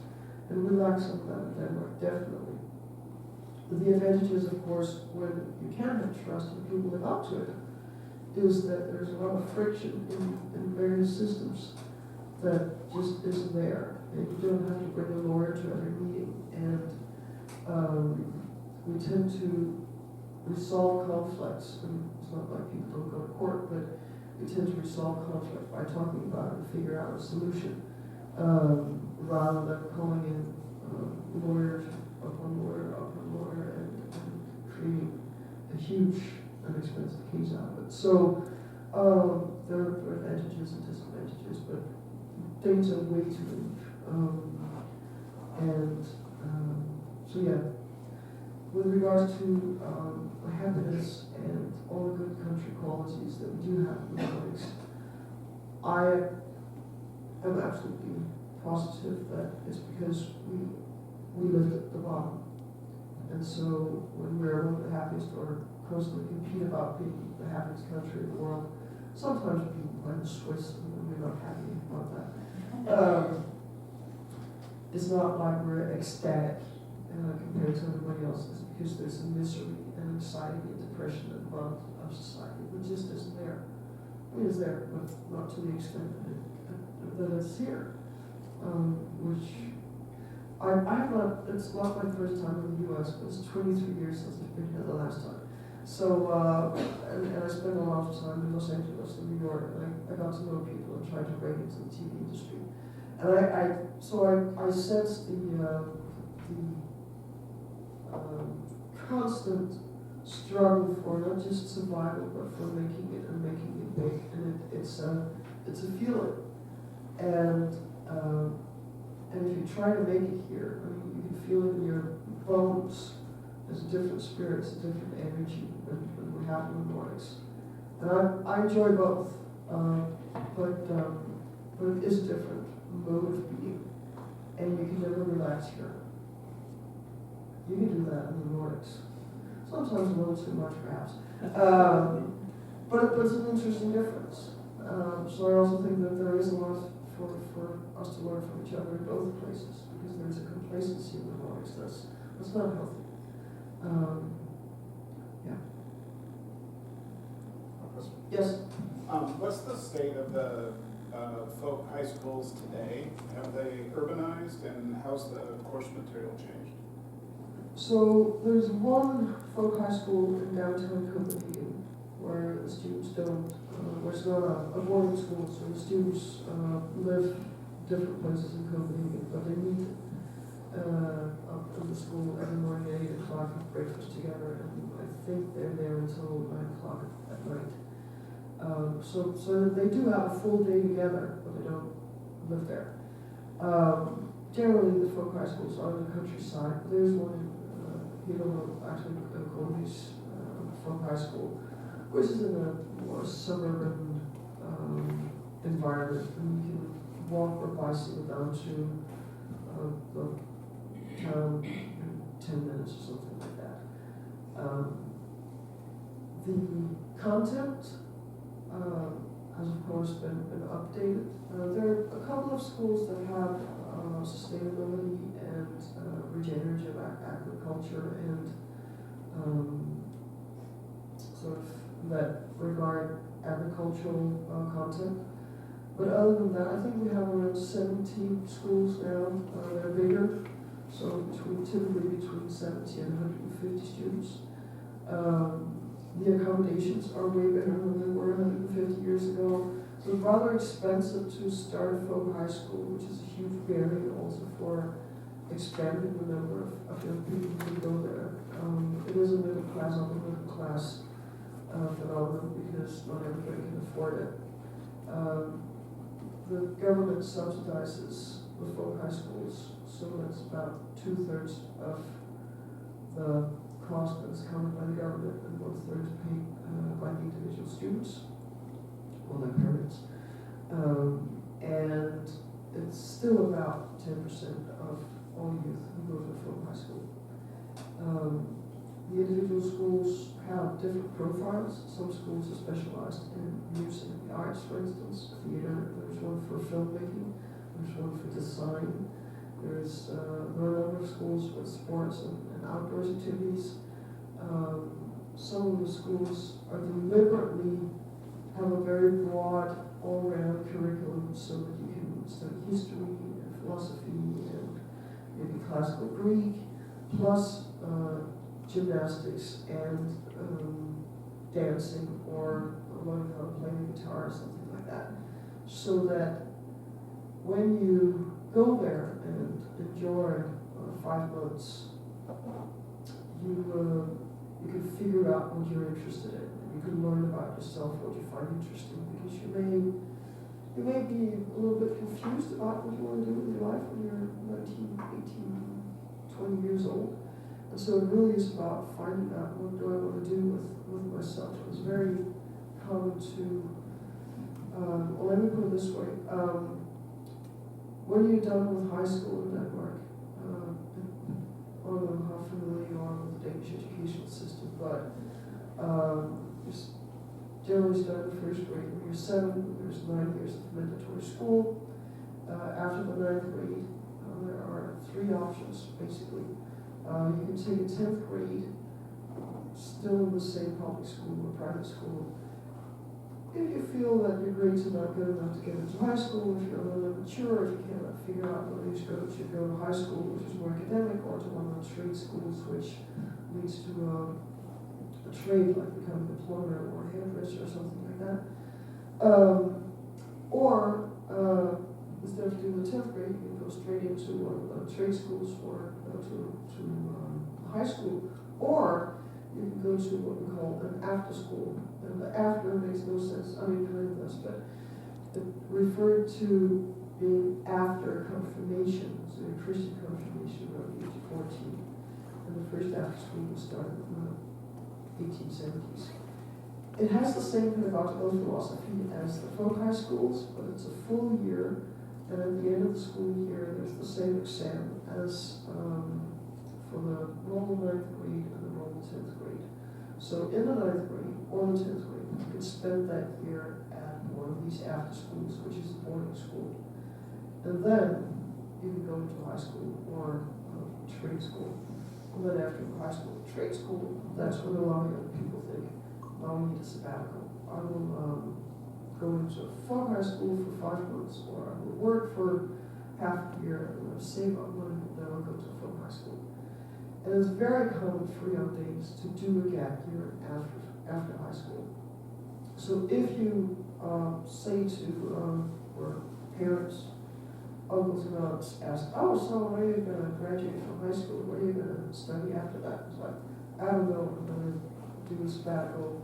Speaker 4: and we lack some of that in Denmark, definitely. But the advantages, of course, when you can have trust and people live up to it, is that there's a lot of friction in various systems that just isn't there. And you don't have to bring a lawyer to every meeting. And we tend to resolve conflicts. And it's not like people don't go to court, but we tend to resolve conflict by talking about it and figure out a solution, rather than calling in lawyers upon lawyer and creating a huge and expensive case out of it. So there are advantages and disadvantages, but things are way too late. So yeah, with regards to happiness and all the good country qualities that we do have in the Nordics, I am absolutely positive that it's because we lived at the bottom. And so when we're one of the happiest or constantly compete about being the happiest country in the world, sometimes beaten by the Swiss, and we're not happy about that. It's not like we're ecstatic compared to everybody else. It's because there's a misery and anxiety and depression at the bottom of society that just isn't there. I mean, it's there, but not to the extent that it's here. Which I have not, it's not my first time in the US, but it's 23 years since I've been here the last time. So, and I spent a lot of time in Los Angeles and New York, and I got to know people and tried to break into the TV industry. And I sensed the constant struggle for not just survival, but for making it and making it big. And it's a feeling. And if you try to make it here, I mean, you can feel it in your bones. There's a different spirit, it's a different energy than we have in the Nordics. And I enjoy both, but it is a different mode of being, and you can never relax here. You can do that in the Nordics. Sometimes a little too much, perhaps. But it's an interesting difference. So I also think that there is a lot for us to learn from each other in both places, because there's a complacency in the Nordics that's not healthy. Yeah. Yes.
Speaker 6: What's the state of the folk high schools today? Have they urbanized, and how's the course material changed?
Speaker 4: So there's one folk high school in downtown Copenhagen where the students don't, where it's not a boarding school, so the students live different places in Copenhagen, but they meet up in the school every morning at 8 o'clock and breakfast together, and I think they're there until 9 o'clock at night. So they do have a full day together, but they don't live there. Generally, the folk high schools are in the countryside. There's one in actually Goldie's folk high school, which is in a more suburban environment, and you can walk or bicycle down to the town in 10 minutes or something like that. The content has of course been updated. There are a couple of schools that have sustainability and regenerative agriculture and sort of that regard agricultural content. But other than that, I think we have around 17 schools now. They're bigger, so typically between 70 and 150 students. The accommodations are way better than they were 150 years ago. So it's rather expensive to start a folk high school, which is a huge barrier also for expanding the number of young people who go there. It is a middle class, upper middle class phenomenon because not everybody can afford it. The government subsidizes the folk high schools, so that's about 2/3 of the cost that is covered by the government, and 1/3 is paid by the individual students or their parents. And it's still about 10% of all youth who go to a folk high school. The individual schools have different profiles. Some schools are specialized in music and the arts, for instance, theater. There's one for filmmaking. There's one for design. There are a number of schools with sports and outdoors activities. Some of the schools are deliberately have a very broad, all-round curriculum so that you can study history and philosophy and maybe classical Greek, plus gymnastics and dancing or learning how to play the guitar or something like that. So that when you go there and enjoy 5 months, you can figure out what you're interested in. You can learn about yourself, what you find interesting, because you may be a little bit confused about what you want to do with your life when you're 19, 18, 20 years old. And so it really is about finding out what do I want to do with myself. It's very common to, well, let me put it this way. When you're done with high school in Denmark, I don't know how familiar you are with the Danish educational system, but it's generally start in the first grade. When you're 7, there's 9 years of mandatory school. After the 9th grade, there are 3 options, basically. You can take a 10th grade, still in the same public school or private school. If you feel that your grades are not good enough to get into high school, if you're a little mature, if you cannot figure out whether you should go to high school, which is more academic, or to one of the trade schools, which leads to a trade like becoming a plumber or a hairdresser or something like that. Or instead of doing the 10th grade, you can go straight into one of the trade schools or to high school. Or you can go to what we call an after school. And the after makes no sense. I mean, kind of does, but it referred to being after confirmation, so your Christian confirmation around the age of 14. And the first after school was started in the 1870s. It has the same pedagogical philosophy as the folk high schools, but it's a full year, and at the end of the school year, there's the same exam as for the normal 9th grade and the normal 10th grade. So in the 9th grade or the 10th grade, you can spend that year at one of these after schools, which is a boarding school. And then you can go into high school or trade school. And then after high school, trade school, that's when a lot of young people think, now we need a sabbatical. I will go into a folk high school for 5 months, or I will work for half a year, and I'll save up money, and then I'll go to a folk high school. And it's very common for young ladies to do a gap year after high school. So if you say to or parents, uncles and aunts ask, oh, so when are you going to graduate from high school? What are you going to study after that? It's like, I don't know, I'm going to do a sabbatical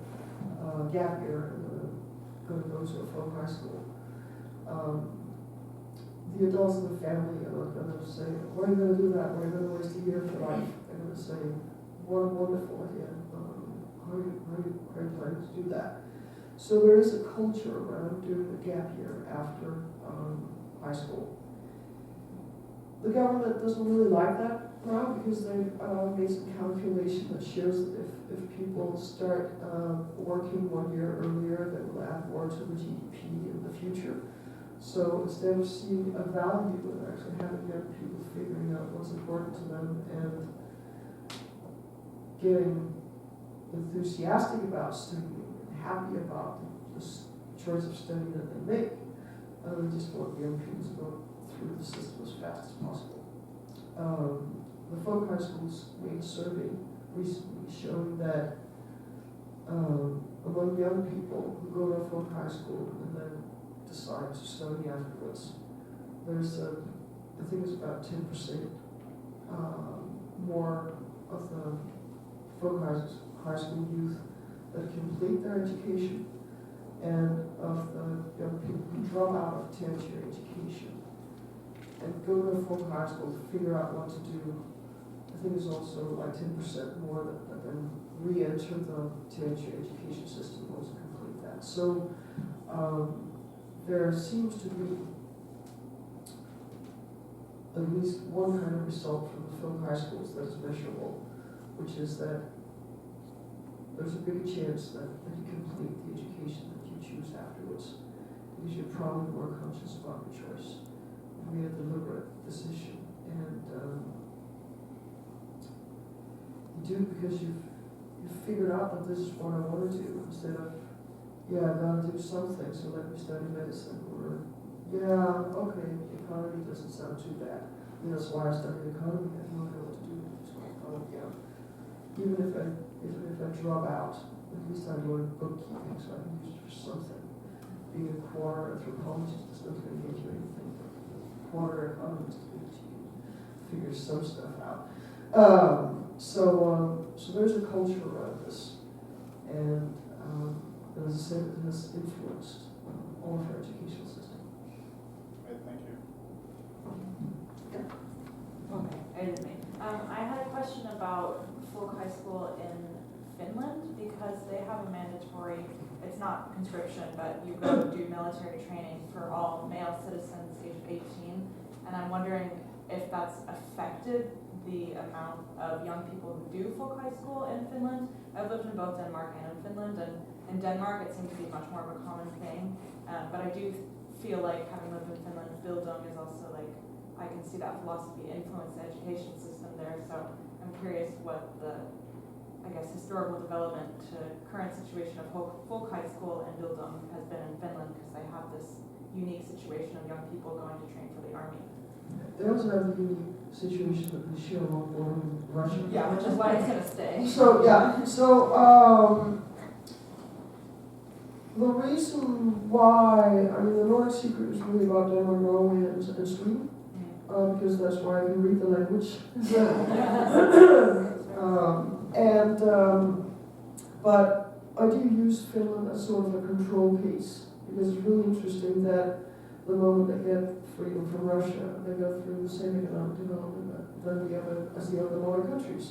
Speaker 4: gap year, and I'm going to go to a folk high school. The adults in the family are not going to say, why are you going to do that? Why are you going to waste a year of your life? They're going to say, what a wonderful idea. How are you planning to do that? So there is a culture around doing a gap year after high school. The government doesn't really like that now because they've made some calculation that shows that if people start working 1 year earlier, they will add more to the GDP in the future. So instead of seeing a value in actually having young people figuring out what's important to them and getting enthusiastic about studying and happy about the choice of study that they make, they just want young people to go through the system as fast as possible. The folk high schools made a survey recently showing that among young people who go to a folk high school and then decide to study afterwards, there's I think it's about 10% more of the folk high school youth that complete their education and of the young people who drop out of tertiary education and go to a folk high school to figure out what to do. I think it's also like 10% more that then re-enter the tertiary education system once they complete that. So there seems to be at least one kind of result from the folk high schools that is measurable, which is that there's a bigger chance that you complete the education that you choose afterwards, because you're probably more conscious about your choice. You made a deliberate decision, and you do it because you've figured out that this is what I want to do, instead of, yeah, I gotta do something, so let me study medicine, or yeah, okay, economy doesn't sound too bad. And that's why I studied economy. I don't know what to do. So yeah. Even if I drop out, at least I learned bookkeeping, so I can use it for something. Being a quarter anthropologist is not going to get you anything. Quarter economist means you can figure some stuff out. So there's a culture around this, and as I said, it has influenced all of our educational system.
Speaker 6: Right, thank you.
Speaker 7: Okay, I had a question about folk high school in Finland, because they have a mandatory, it's not conscription, but you go do military training for all male citizens age 18, and I'm wondering if that's affected the amount of young people who do folk high school in Finland. I've lived in both Denmark and in Finland, and in Denmark it seems to be much more of a common thing, but I do feel like, having lived in Finland, Bildung is also like, I can see that philosophy influence the education system there, so I'm curious what the, I guess, historical development to current situation of folk high school and Bildung has been in Finland, because they have this unique situation of young people going to train for the army.
Speaker 4: They also have the unique situation that we share along border with Russia.
Speaker 7: Yeah, which is why it's going to stay.
Speaker 4: So yeah, the reason why, I mean, the Nordic Secret is really about Denmark, Norway, and Sweden, because that's why I can read the language. But I do use Finland as sort of a control case, because it's really interesting that the moment they get freedom from Russia, they go through the same economic development than the other Nordic countries.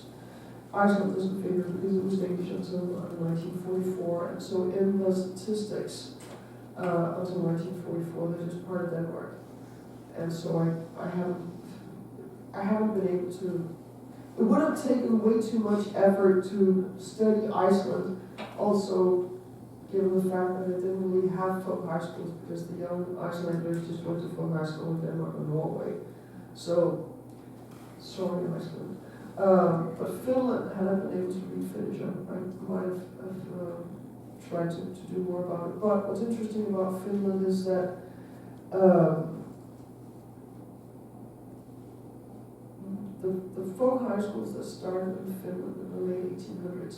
Speaker 4: Iceland doesn't figure because it was Danish until 1944, and so in the statistics until 1944, they're just part of Denmark. And so I haven't been able to. It would have taken way too much effort to study Iceland, also given the fact that it didn't really have folk high schools, because the young Icelanders just went to folk high school in Denmark and Norway. So, sorry, Iceland. But Finland, had I been able to read Finnish, I might have tried to do more about it. But what's interesting about Finland is that the folk high schools that started in Finland in the late 1800s,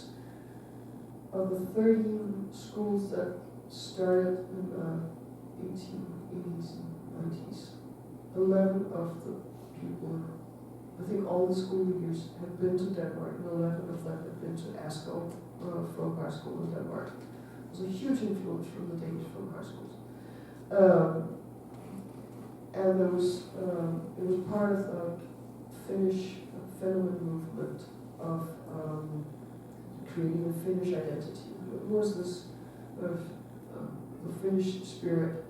Speaker 4: of the 13 schools that started in the 1880s and 90s, 11 of the people, I think all the school leaders have been to Denmark, and 11 of them have been to Asko folk high school in Denmark. There's a huge influence from the Danish folk high schools. And there was, it was part of the Finnish Finland movement of creating a Finnish identity. It was this the Finnish spirit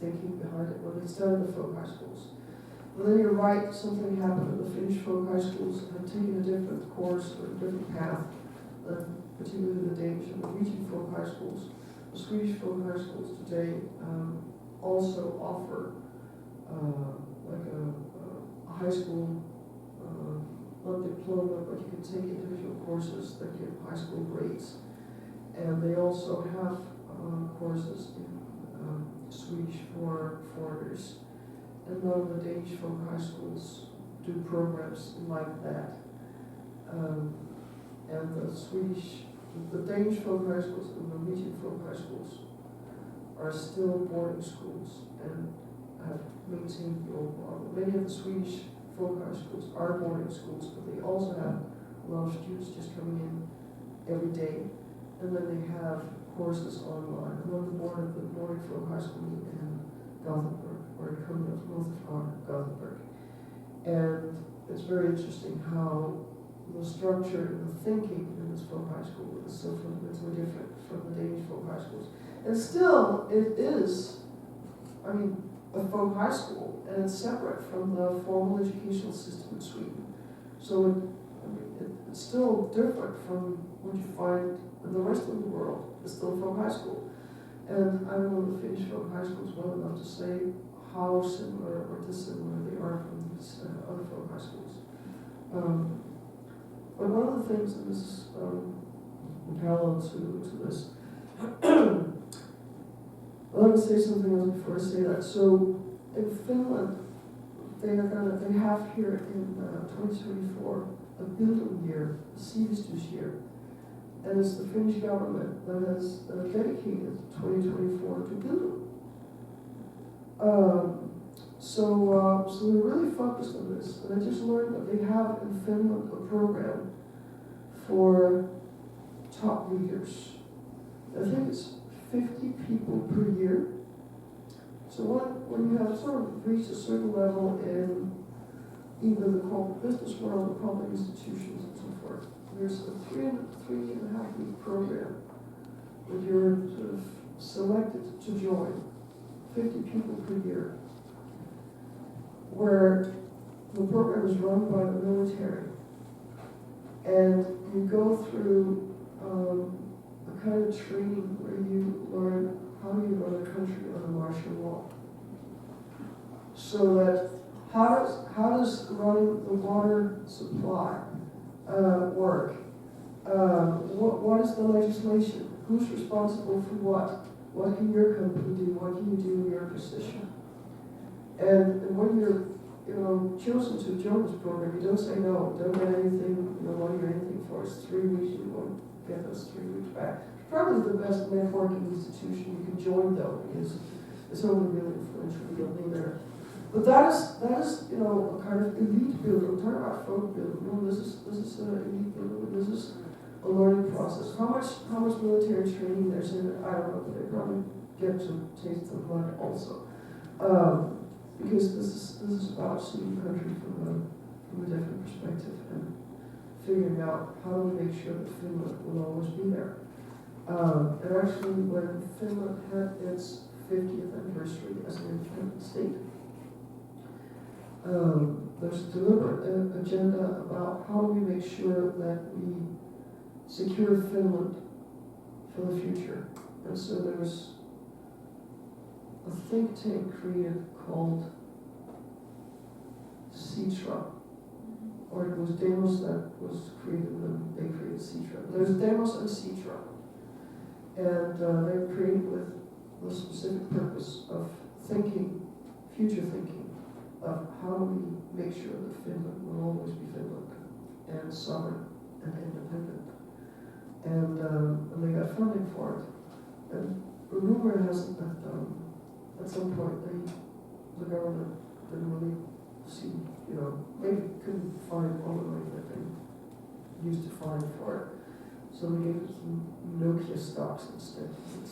Speaker 4: thinking behind it when they started the folk high schools. But then you're right, something happened in the Finnish folk high schools and had taken a different course or a different path than particularly the Danish and Norwegian folk high schools. The Swedish folk high schools today also offer like a high school, not diploma, but you can take individual courses that give high school grades. And they also have courses in Swedish for foreigners. And none of the Danish folk high schools do programs like that. And the Danish folk high schools and the Norwegian folk high schools are still boarding schools and have maintained the old model. Many of the Swedish folk high schools are boarding schools, but they also have a lot of students just coming in every day. and then they have courses online. I'm on the board of the Nordic High School in Gothenburg, or coming up north of Gothenburg. And it's very interesting how the structure and the thinking in this folk high school is so fundamentally different from the Danish folk high schools. And still, it is, I mean, a folk high school, and it's separate from the formal educational system in Sweden. So it's still different from what you find in the rest of the world. It's still a folk high school. And I don't know the Finnish folk high schools well enough to say how similar or dissimilar they are from these other folk high schools. But one of the things, and this is in parallel to this, let me say something else before I say that. So in Finland, they have here in 2024 a building year, a sivistys year, and it's the Finnish government that has dedicated 2024 to building. So we're really focused on this, and I just learned that they have in Finland a program for top leaders. I think it's 50 people per year. So when you have sort of reached a certain level in either the corporate business world or public institutions and so forth, there's a three and a half week program that you're sort of selected to join, 50 people per year, where the program is run by the military, and you go through a kind of training where you learn how do you run a country on a martial law. So that how does running the water supply work? What is the legislation? Who's responsible for what? What can your company do? What can you do in your position? And when you're chosen to join this program, you don't say no, don't get anything, money or anything for it. It's 3 weeks, you won't get those 3 weeks back. It's probably the best networking institution you can join though, because it's only really influential building there. But that is a kind of elite building. Talk about folk building. This is an elite building. This is a learning process. How much military training there's in it, I don't know, but they probably get to taste the blood also. Because this is about seeing the country from a different perspective and figuring out how to make sure that Finland will always be there. And actually, when Finland had its 50th anniversary as an independent state, there's a deliberate agenda about how do we make sure that we secure Finland for the future. And so there's a think tank created called Citra, or it was Demos that was created when they created Citra. There's Demos and Citra, and they're created with the specific purpose of thinking, future thinking, of how do we make sure that Finland will always be Finland, and sovereign and independent. And they got funding for it. And the rumor has it that at some point the government didn't really see, maybe couldn't find all the money that they used to find for it. So they gave it some Nokia stocks instead. At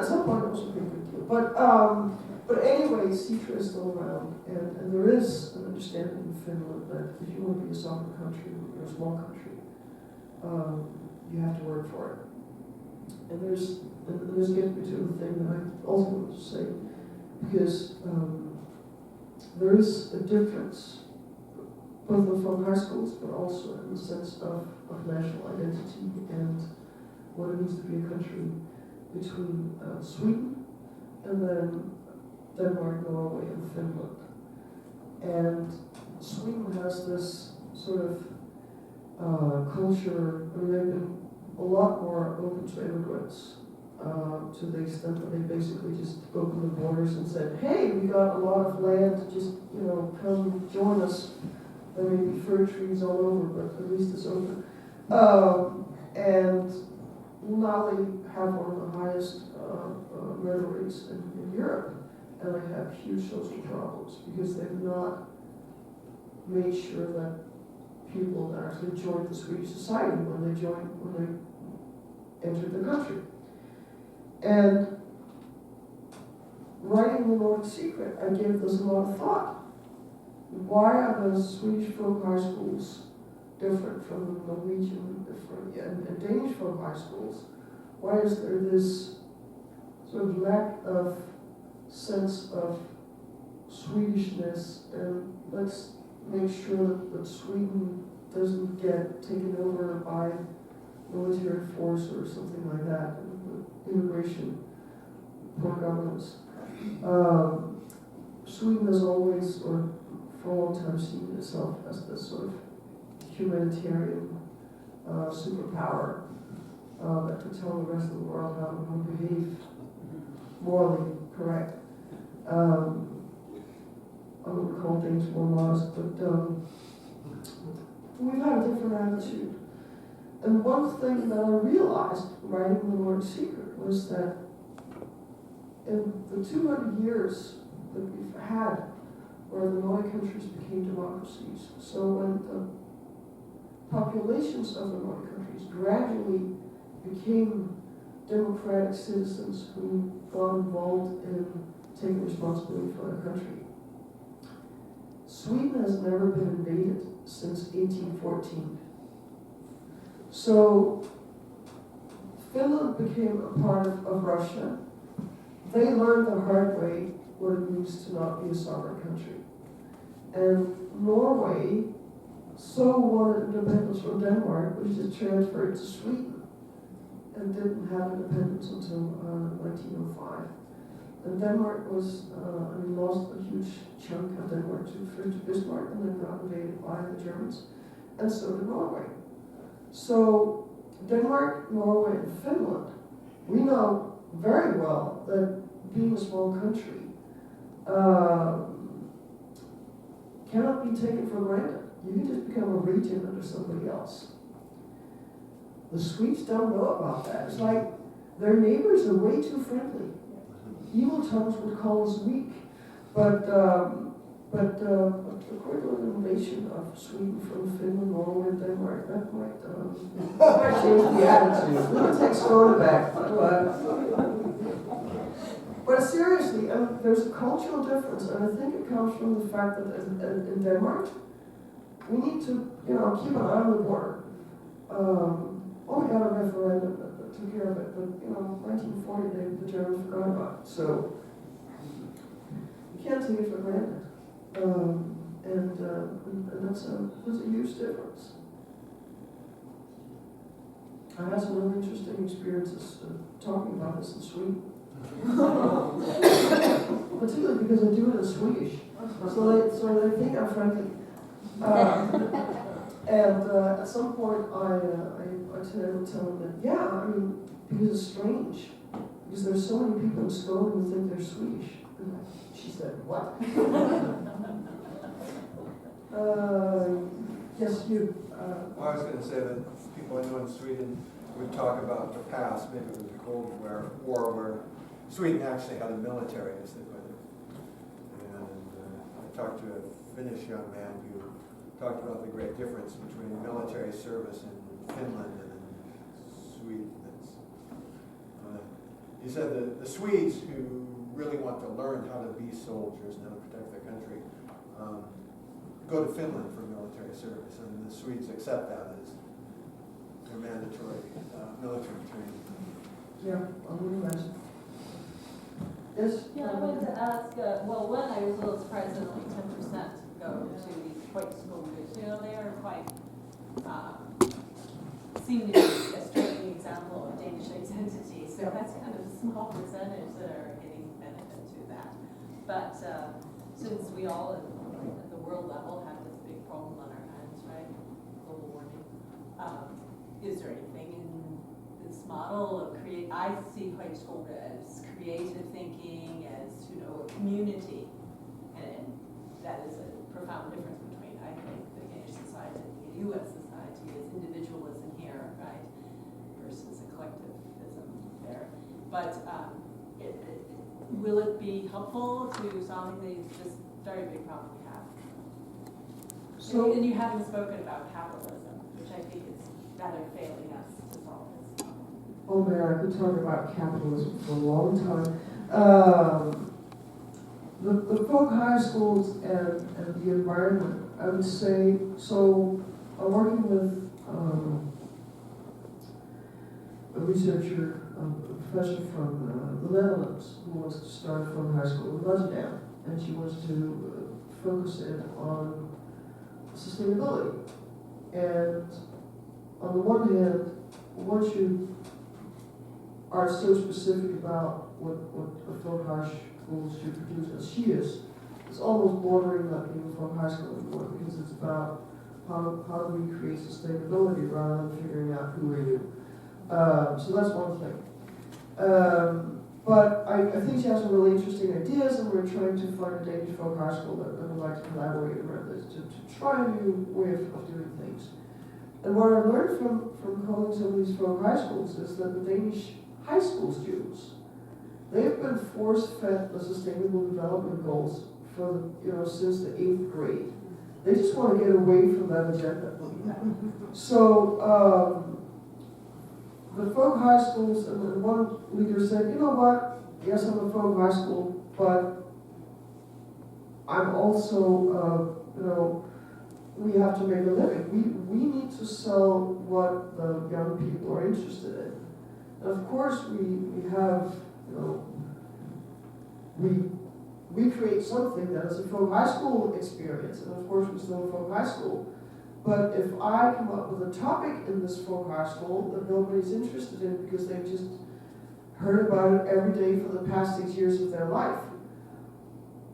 Speaker 4: some point it was a pretty good deal. But anyway, Citra is still around, and there is an understanding in Finland that if you want to be a sovereign country, or a small country, you have to work for it. And this gets me to the thing that I also want to say, because there is a difference, both from high schools, but also in the sense of national identity and what it means to be a country, between Sweden and then Denmark, Norway, and Finland. And Sweden has this sort of culture. I mean, they've been a lot more open to immigrants, to the extent that they basically just opened the borders and said, hey, we got a lot of land, just, come join us. There may be fir trees all over, but at least it's open. And now they have one of the highest murder rates in Europe, and they have huge social problems because they've not made sure that people that actually join the Swedish society, when they entered the country. And writing the Nordic Secret, I gave this a lot of thought. Why are the Swedish folk high schools different from the Norwegian and Danish folk high schools? Why is there this sort of lack of sense of Swedishness, and let's make sure that Sweden doesn't get taken over by military force or something like that, and immigration, poor governance. Sweden has always, or for a long time, seen itself as this sort of humanitarian superpower that could tell the rest of the world how to behave morally correct. I would call things more modest, but we've had a different attitude. And one thing that I realized writing the Nordic Secret was that in the 200 years that we've had where the Nordic countries became democracies, so when the populations of the Nordic countries gradually became democratic citizens who got involved in taking responsibility for their country, Sweden has never been invaded since 1814. So Finland became a part of Russia. They learned the hard way what it means to not be a sovereign country. And Norway so wanted independence from Denmark, which is transferred to Sweden, and didn't have independence until 1905. And Denmark was, lost a huge chunk of Denmark to Bismarck, and then got invaded by the Germans, and so did Norway. So Denmark, Norway, and Finland, we know very well that being a small country cannot be taken for granted. You can just become a region under somebody else. The Swedes don't know about that. It's like their neighbors are way too friendly. Evil tongues would call us weak, but according to the invasion of Sweden from Finland, Norway, and Denmark, that might change the attitude. We can take Skåne back. But seriously, there's a cultural difference, and I think it comes from the fact that in Denmark, we need to, keep an eye on the border. We got a referendum that took care of it, but 1940, the Germans forgot about it. So you can't take it for granted, and that's a huge difference. I had some really interesting experiences talking about this in Sweden. Particularly because I do it in Swedish, so they think I'm friendly. And at some point, I tell them that because it's strange, because there's so many people in Skåne who think they're Swedish. And she said, "What?" Yes, you.
Speaker 8: Well, I was going to say that people I know in Sweden would talk about the past. Maybe it was the Cold War where Sweden actually had a military, as they put it. And I talked to a Finnish young man who talked about the great difference between military service in Finland and in Sweden. He said that the Swedes who really want to learn how to be soldiers and how to protect their country go to Finland for military service, and the Swedes accept that as their mandatory military training.
Speaker 4: Yeah, I would imagine. Yes?
Speaker 9: Yeah, I wanted to ask, one, I was a little surprised that only 10% go to these white school groups. They are quite, seem to be a striking example of Danish identity. So that's kind of a small percentage that are getting benefit to that. But since we all at the world level have this big problem on our hands, right? Global warming. Is there anything in this model of I see white school as creative thinking, as a community, and that is a profound difference between, I think, the Danish society and the U.S. society is individualism here, right, versus a collectivism there. But will it be helpful to solving this very big problem we have?
Speaker 4: So,
Speaker 9: and you haven't spoken about capitalism, which I think is rather failing us to solve this problem.
Speaker 4: Oh man, I could talk about capitalism for a long time. The folk high schools and the environment, I would say, so I'm working with a researcher, a professor from the Netherlands who wants to start a folk high school in Rotterdam, and she wants to focus in on sustainability. And on the one hand, once you are so specific about what a folk high school should produce, as she is, it's almost bordering not being a folk high school anymore, because it's about how do we create sustainability rather than figuring out who are you. So that's one thing. But I think she has some really interesting ideas, and we're trying to find a Danish folk high school that would like to collaborate around this to try a new way of doing things. And what I've learned from calling some of these folk high schools is that the Danish high school students, they've been force-fed the sustainable development goals for since the 8th grade. They just want to get away from that agenda. So the folk high schools, and one leader said, you know what, yes, I'm a folk high school, but I'm also, we have to make a living. We need to sell what the young people are interested in. And of course, we have, we create something that is a folk high school experience, and of course we're still a folk high school. But if I come up with a topic in this folk high school that nobody's interested in because they've just heard about it every day for the past 6 years of their life,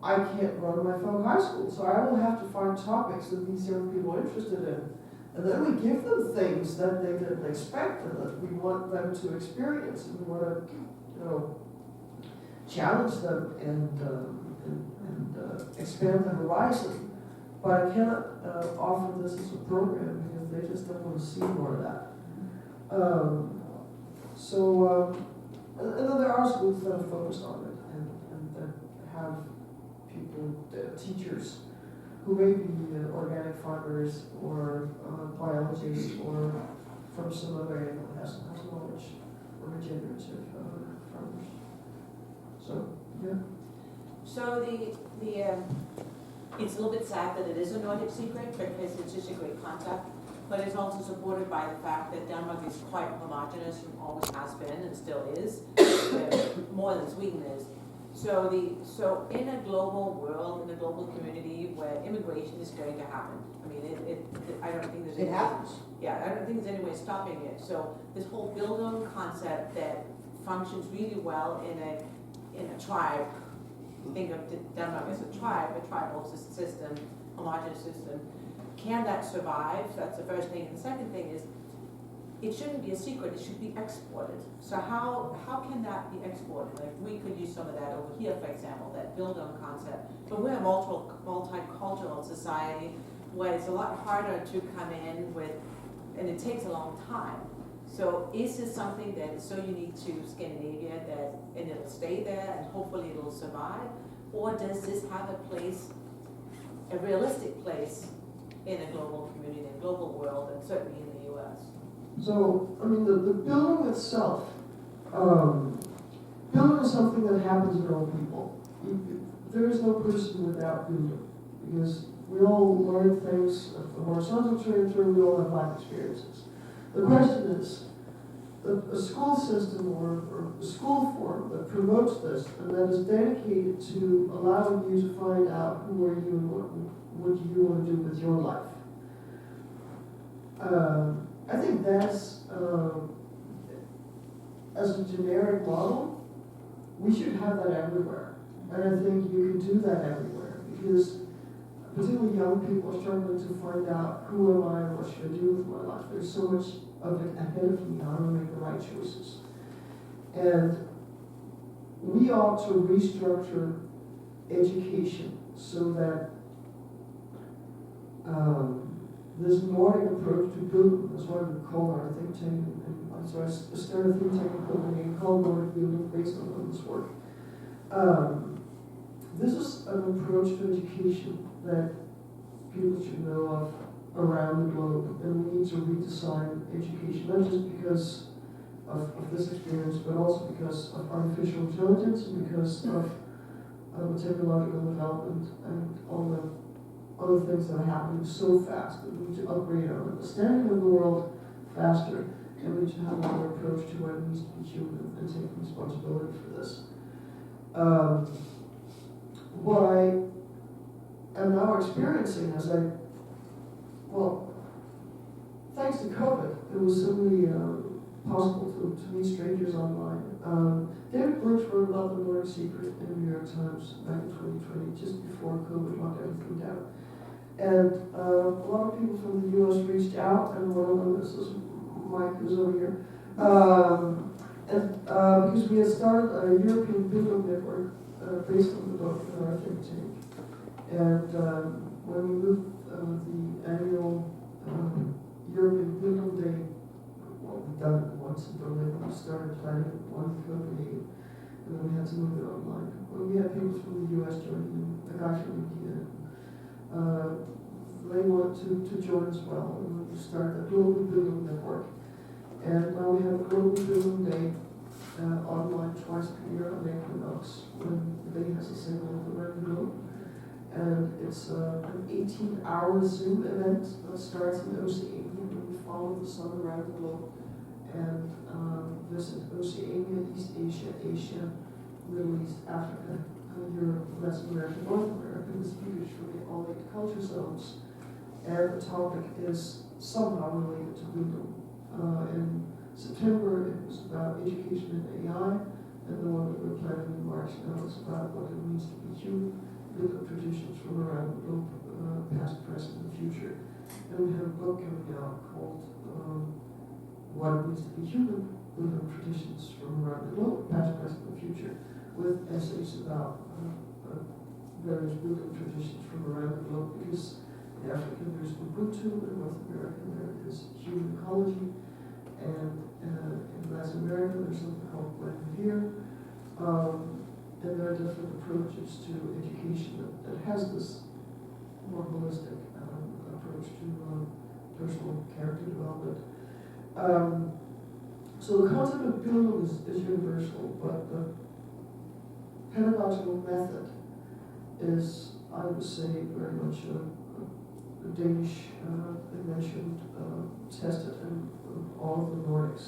Speaker 4: I can't run my folk high school. So I will have to find topics that these young people are interested in. And then we give them things that they didn't expect and that we want them to experience, and we want to, challenge them and expand the horizon. But I cannot offer this as a program because they just don't want to see more of that. And then there are schools that are focused on it and that have people, teachers, who may be organic farmers or biologists or from some other animal has knowledge or regenerative farmers. So, yeah.
Speaker 5: So it's a little bit sad that it is a Nordic secret because it's just a great concept, but it's also supported by the fact that Denmark is quite homogenous and always has been and still is, more than Sweden is. So in a global world, in a global community where immigration is going to happen, I mean, I don't think there's any way. Yeah, I don't think there's any way of stopping it. So this whole Bildung concept that functions really well in a tribe. Think of Denmark as a tribal system, homogeneous system. Can that survive? That's the first thing. And the second thing is, it shouldn't be a secret, it should be exported. So how can that be exported? Like, we could use some of that over here, for example, that Bildung concept. But we're a multicultural society where it's a lot harder to come in with, and it takes a long time. So is this something that is so unique to Scandinavia and it'll stay there and hopefully it'll survive? Or does this have a place, a realistic place in a global community, a global world, and certainly in the US?
Speaker 4: So, I mean, the Bildung itself, Bildung is something that happens in all people. There is no person without Bildung, because we all learn things from horizontal trajectory, we all have life experiences. The question is, a school system or a school form that promotes this and that is dedicated to allowing you to find out who are you and what you want to do with your life. I think that's, as a generic model, we should have that everywhere. And I think you can do that everywhere because particularly young people are struggling to find out who am I and what should I do with my life. There's so much of it ahead of me, how to make the right choices. And we ought to restructure education so that this Nordic approach to Bildung, that's why we call our think tank, and so I started a think tank in Copenhagen called Nordic Bildung based on this work. This is an approach to education that people should know of around the globe, and we need to redesign education, not just because of this experience, but also because of artificial intelligence and because of technological development and all the other things that are happening so fast that we need to upgrade our understanding of the world faster, and we need to have another approach to what it means to be human and take responsibility for this. What I am now experiencing as thanks to COVID, it was suddenly possible to meet strangers online. David Brooks wrote about the Nordic Secret in the New York Times back in 2020, just before COVID locked everything down. And a lot of people from the US reached out, and one of them, this is Mike, who's over here, because we had started a European Bildung network based on the book in our think tank. And when we moved the annual European Bildung Day, well, we've done it once in Berlin, we started planning one in Copenhagen, and then we had to move it online. Well, we had people from the US joining, a guy from India. They wanted to join as well, and we started a global Bildung network. And now we have a global Bildung Day online twice per year on the equinox, when the day has a symbol around the globe. And it's an 18-hour Zoom event that starts in Oceania, and we follow the sun around the globe and visit Oceania, East Asia, Asia, Middle East, Africa, Europe, Latin America, North America, the speakers from all 8 culture zones. And the topic is somehow related to Bildung. In September, it was about education and AI, and the one that we're planning in March now is about what it means to be human, Bildung traditions from around the globe, past, present, and future. And we have a book coming out called What It Means to Be Human, Bildung traditions from around the globe, past, present, and future, with essays about various Bildung traditions from around the globe, because in Africa there's Ubuntu, in North America there is human ecology, and in Latin America there's something called Buen Vivir, and there are different approaches to education that has this more holistic approach to personal character development. So the concept of Bildung is universal, but the pedagogical method is, I would say, very much a Danish invention, tested in all of the Nordics.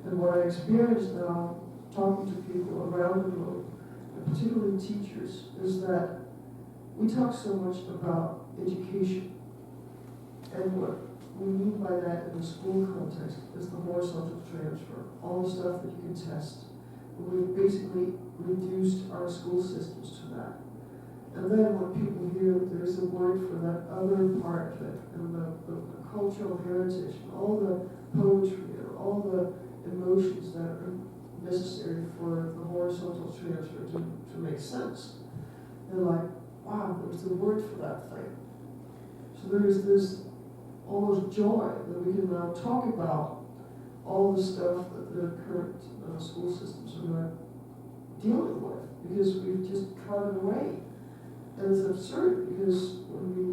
Speaker 4: And what I experience now, talking to people around the globe, and particularly teachers, is that we talk so much about education. And what we mean by that in the school context is the horizontal transfer, all the stuff that you can test. We've basically reduced our school systems to that. And then when people hear that there's a word for that other part of it, and the cultural heritage, and all the poetry, and all the emotions that are necessary for the horizontal transfer to make sense, they're like, wow, there's a word for that thing. So there is this almost joy that we can now talk about all the stuff that the current school systems are not dealing with, because we've just cut it away. And it's absurd, because when we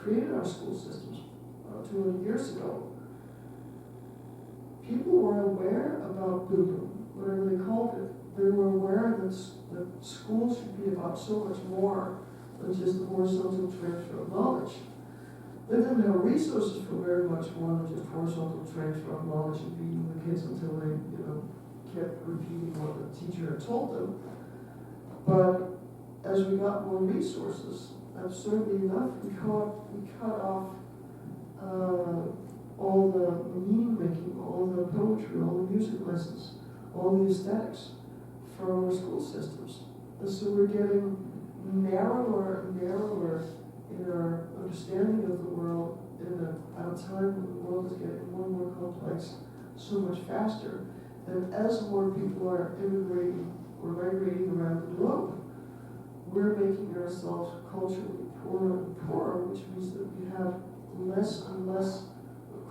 Speaker 4: created our school systems 200 years ago, people were aware about Bildung, whatever they called it. They were aware that schools should be about so much more than just the horizontal transfer of knowledge. They didn't have resources for very much more than just horizontal transfer of knowledge and feeding the kids until they, kept repeating what the teacher had told them. But as we got more resources, absurdly enough, we cut off all the meaning making, all the poetry, all the music lessons, all the aesthetics from our school systems. And so we're getting narrower and narrower in our understanding of the world at a time when the world is getting more and more complex so much faster. And as more people are immigrating or migrating around the globe, we're making ourselves culturally poorer and poorer, which means that we have less and less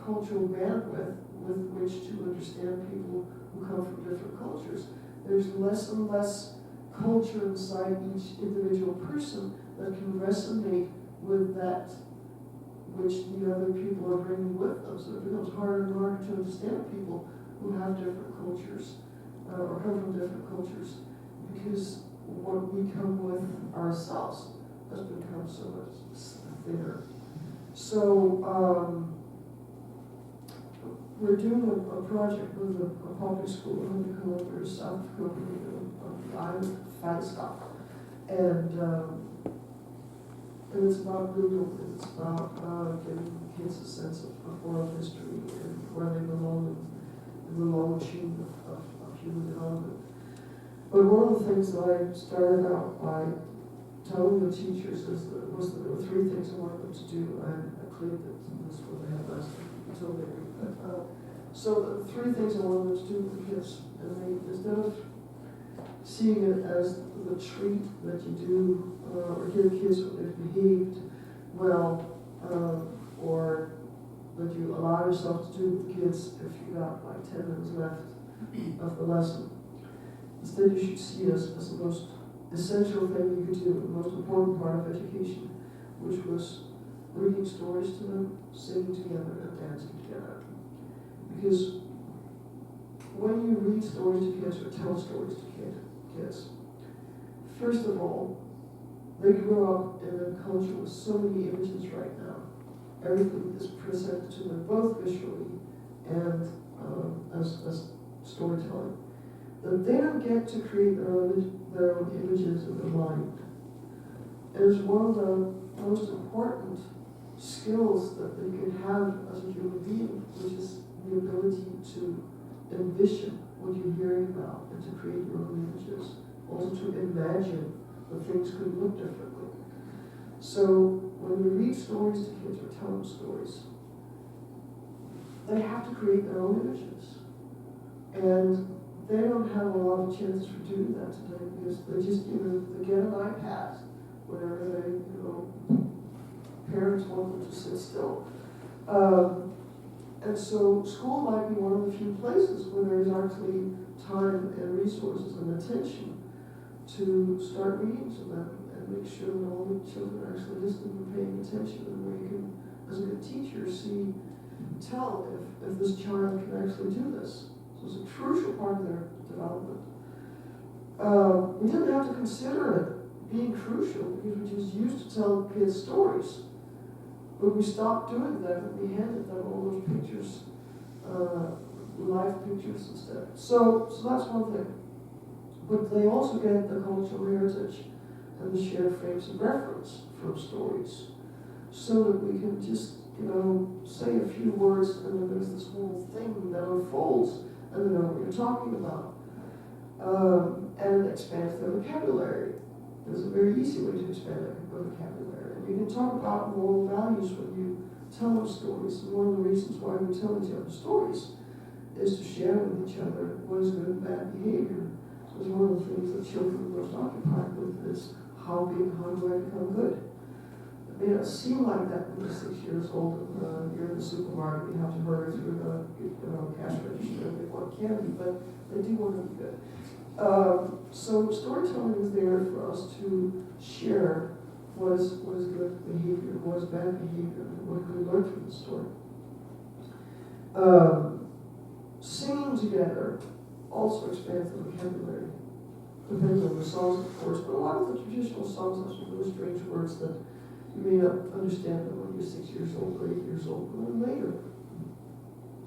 Speaker 4: cultural bandwidth with which to understand people who come from different cultures. There's less and less culture inside each individual person that can resonate with that which the other people are bringing with them. So it becomes harder and harder to understand people who have different cultures, or come from different cultures, because what we come with ourselves has become so much thinner. So we're doing a project with a public school 100 kilometers south of Copenhagen on the island of Falstad. And it's about Google, it's about giving kids a sense of world history and where they belong in the long chain of human development. But one of the things that I started out by telling the teachers there were 3 things I wanted them to do. I cleared this is what I had last week until they read that. So the 3 things I wanted them to do with the kids, and they, instead of seeing it as the treat that you do, or give kids when they've behaved well, or that you allow yourself to do with kids if you got like 10 minutes left of the lesson. Instead, you should see it as the most essential thing you could do, the most important part of education, which was reading stories to them, singing together, and dancing together. Because when you read stories to kids or tell stories to kids, first of all, they grow up in a culture with so many images right now. Everything is presented to them both visually and as storytelling. That they don't get to create their own images in their mind. It is one of the most important skills that they can have as a human being, which is the ability to envision what you're hearing about and to create your own images. Also to imagine that things could look differently. So when we read stories to kids or tell them stories, they have to create their own images. And they don't have a lot of chances for doing that today because they just, they get an iPad whenever they, parents want them to sit still. And so school might be one of the few places where there is actually time and resources and attention to start reading to them and make sure that all the children are actually listening and paying attention, and where you can, as a good teacher, tell if this child can actually do this. So it's a crucial part of their development. We didn't have to consider it being crucial because we just used to tell kids stories. But we stopped doing that and we handed them all those pictures, live pictures instead. So that's one thing. But they also get the cultural heritage and the shared frames of reference from stories, so that we can just, say a few words and then there's this whole thing that unfolds and they know what you're talking about. And it expands their vocabulary. There's a very easy way to expand their vocabulary. And you can talk about moral values when you tell them stories. And one of the reasons why we tell each other stories is to share with each other what is good and bad behavior. So it's one of the things that children are most occupied with is how do I become good? It may not seem like that when you're 6 years old and you're in the supermarket, you have to hurry through the cash register and they want candy, but they do want to be good. So storytelling is there for us to share what is good behavior, what is bad behavior, and what can we learn from the story. Singing together also expands the vocabulary. Depends on the songs, of course, but a lot of the traditional songs have some really strange words that you may not understand them when you're 6 years old or 8 years old, but then later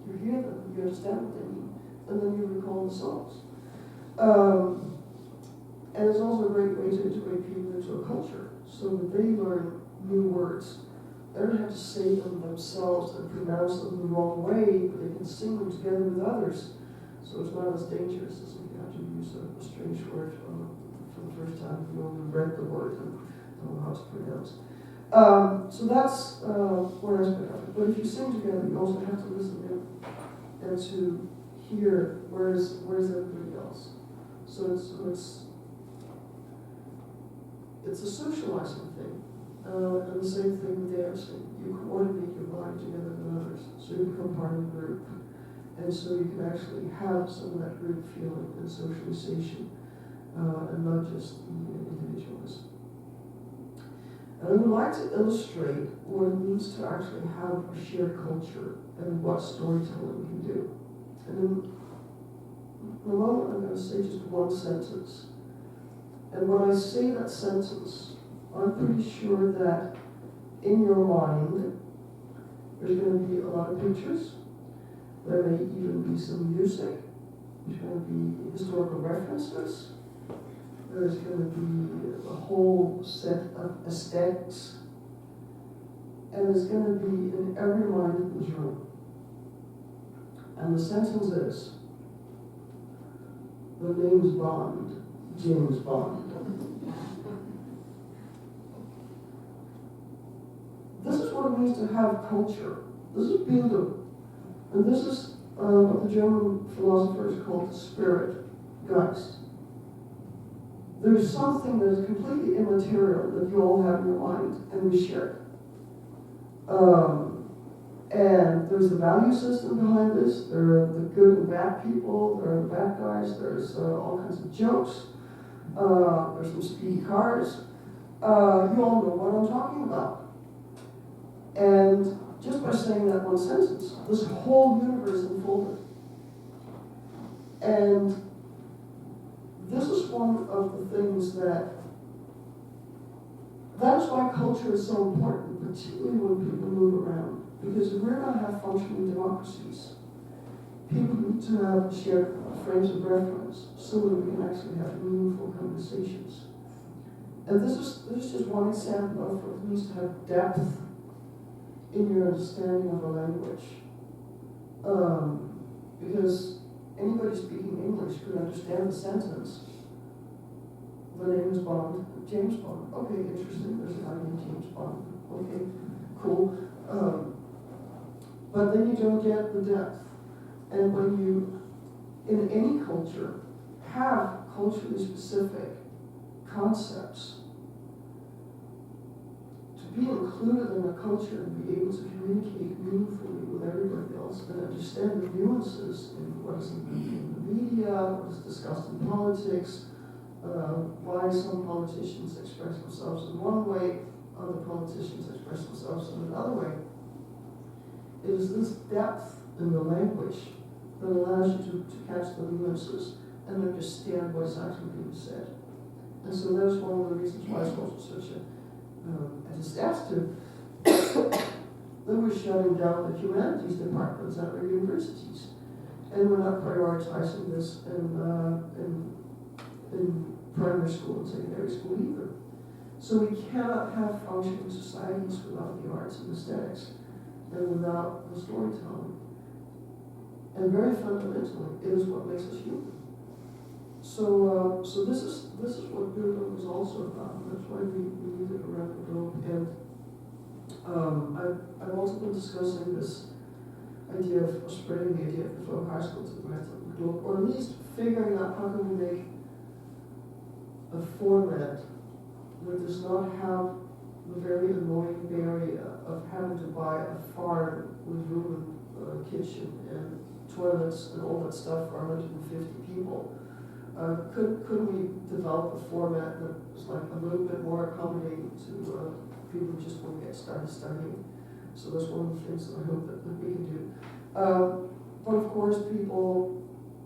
Speaker 4: you hear them, you understand what they mean, and then you recall the songs. And it's also a great way to integrate people into a culture so that they learn new words. They don't have to say them themselves and pronounce them the wrong way, but they can sing them together with others. So it's not as dangerous as if you have to use a strange word for the first time. You only read the word and don't know how to pronounce. So that's one aspect of it. But if you sing together, you also have to listen in and to hear where's everybody else. So it's a socializing thing. And the same thing with dancing. You coordinate your body together with others, so you become part of the group. And so you can actually have some of that group feeling and socialization, and not just individualism. And I would like to illustrate what it means to actually have a shared culture and what storytelling can do. And then in a moment I'm going to say just one sentence. And when I say that sentence, I'm pretty sure that in your mind, there's going to be a lot of pictures. There may even be some music. There's going to be historical references. There's going to be a whole set of aesthetics. And it's going to be in every mind in this room. And the sentence is, the name's Bond, James Bond. This is what it means to have culture. This is Bildung. And this is what the German philosophers call the spirit, Geist. There's something that is completely immaterial that you all have in your mind, and we share it. And there's the value system behind this. There are the good and bad people. There are the bad guys. There's all kinds of jokes. There's some speedy cars. You all know what I'm talking about. And just by saying that one sentence, this whole universe unfolded. And this is one of the things that's why culture is so important, particularly when people move around. Because if we're going to have functioning democracies, people need to have shared frames of reference so that we can actually have meaningful conversations. And this is just one example of what it means to have depth in your understanding of a language. Because anybody speaking English could understand the sentence. The name is Bond, James Bond. Okay, interesting. There's a guy named James Bond. Okay, cool. But then you don't get the depth. And when you, in any culture, have culturally specific concepts, to be included in a culture and be able to communicate meaningfully with everybody else and understand the nuances in what is in the media, what is discussed in politics, why some politicians express themselves in one way, other politicians express themselves in another way. It is this depth in the language that allows you to catch the nuances and understand what's actually being said. And so that's one of the reasons why it's also such a disaster that we're shutting down the humanities departments at our universities. And we're not prioritizing this in primary school and secondary school either. So we cannot have functioning societies without the arts and aesthetics and without the storytelling. And very fundamentally, it is what makes us human. So this is what Bildung is also about. That's why we need it around the globe. And I've also been discussing this idea of spreading the idea of the folk high school to the rest of the globe, or at least figuring out how can we make a format that does not have the very annoying barrier of having to buy a farm with room and kitchen and toilets and all that stuff for 150 people. Couldn't we develop a format that was like a little bit more accommodating to people who just want to get started studying? So that's one of the things that I hope that we can do. But of course, people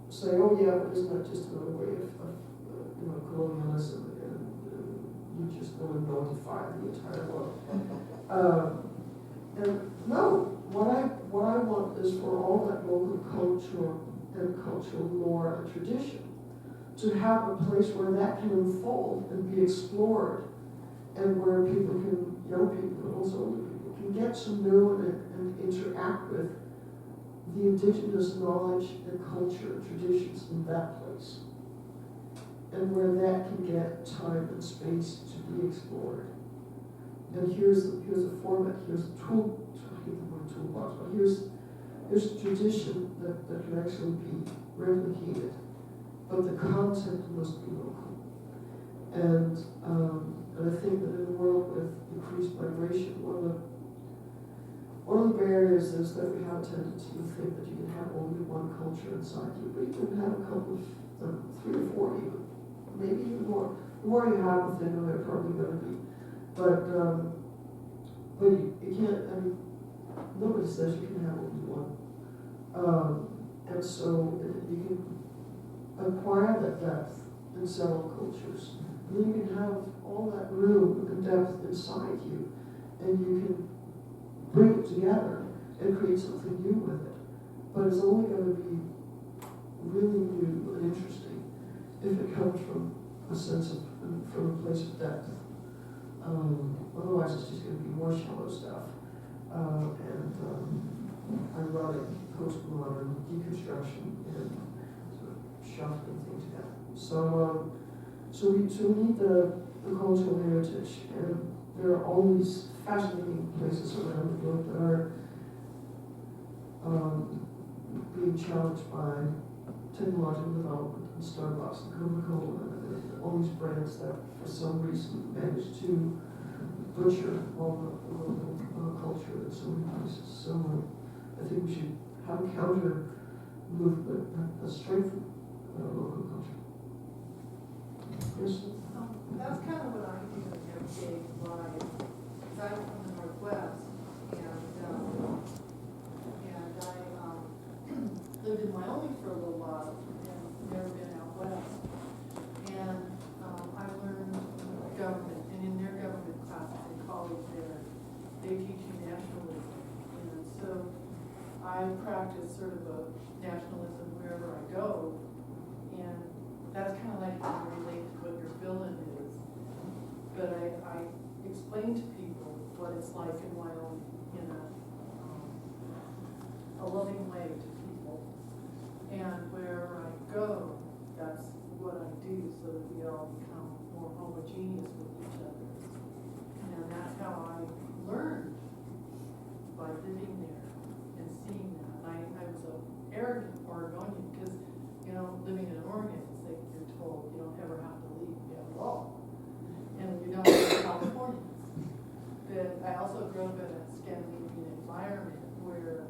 Speaker 4: say, "Oh yeah, but isn't that just another way of colonialism? And you just want to notify the entire world." And no, what I want is for all that local culture and cultural lore and tradition to have a place where that can unfold and be explored, and where people can, young people and also older people, can get to know and interact with the indigenous knowledge and culture and traditions in that place, and where that can get time and space to be explored. And here's a format, here's a tool, I hate the word toolbox, but here's a tradition that can actually be replicated, but the content must be local. And I think that in a world with increased migration, one of the barriers is that we have a tendency to think that you can have only one culture inside you, but you can have a couple of them, 3 or 4 even, maybe even more. The more you have, the thinner they're probably going to be. But you can't, I mean, nobody says you can have only one. And so you can acquire that depth in several cultures. And then you can have all that room and depth inside you, and you can bring it together and create something new with it. But it's only going to be really new and interesting if it comes from a sense of, from a place of depth. Otherwise, it's just going to be more shallow stuff and ironic postmodern deconstruction and sort of shuffling things together. So we need the cultural heritage, and there are all these fascinating places around the globe that are being challenged by technological development, and Starbucks and Coca-Cola and all these brands that for some reason manage to butcher all the local culture in so many places. So I think we should have a counter movement that strengthens local culture. Yes?
Speaker 10: That's kind of what I do in everyday life, because I'm from the Northwest, and I lived in Wyoming for a little while, and never been out west. And I learned government, and in their government classes in college there, they teach you nationalism. And so I practice sort of a nationalism wherever I go, and that's kind of like how I relate to what your villain is. But I explain to people what it's like in Wyoming in a loving way to people. And wherever I go, that's what I do so that we all become more homogeneous with each other. And that's how I learned by living there and seeing that. And I was an arrogant Oregonian because, you know, living in Oregon, it's like you're told you don't ever have to leave, you have a law. And you don't have Californians. But I also grew up in a Scandinavian environment where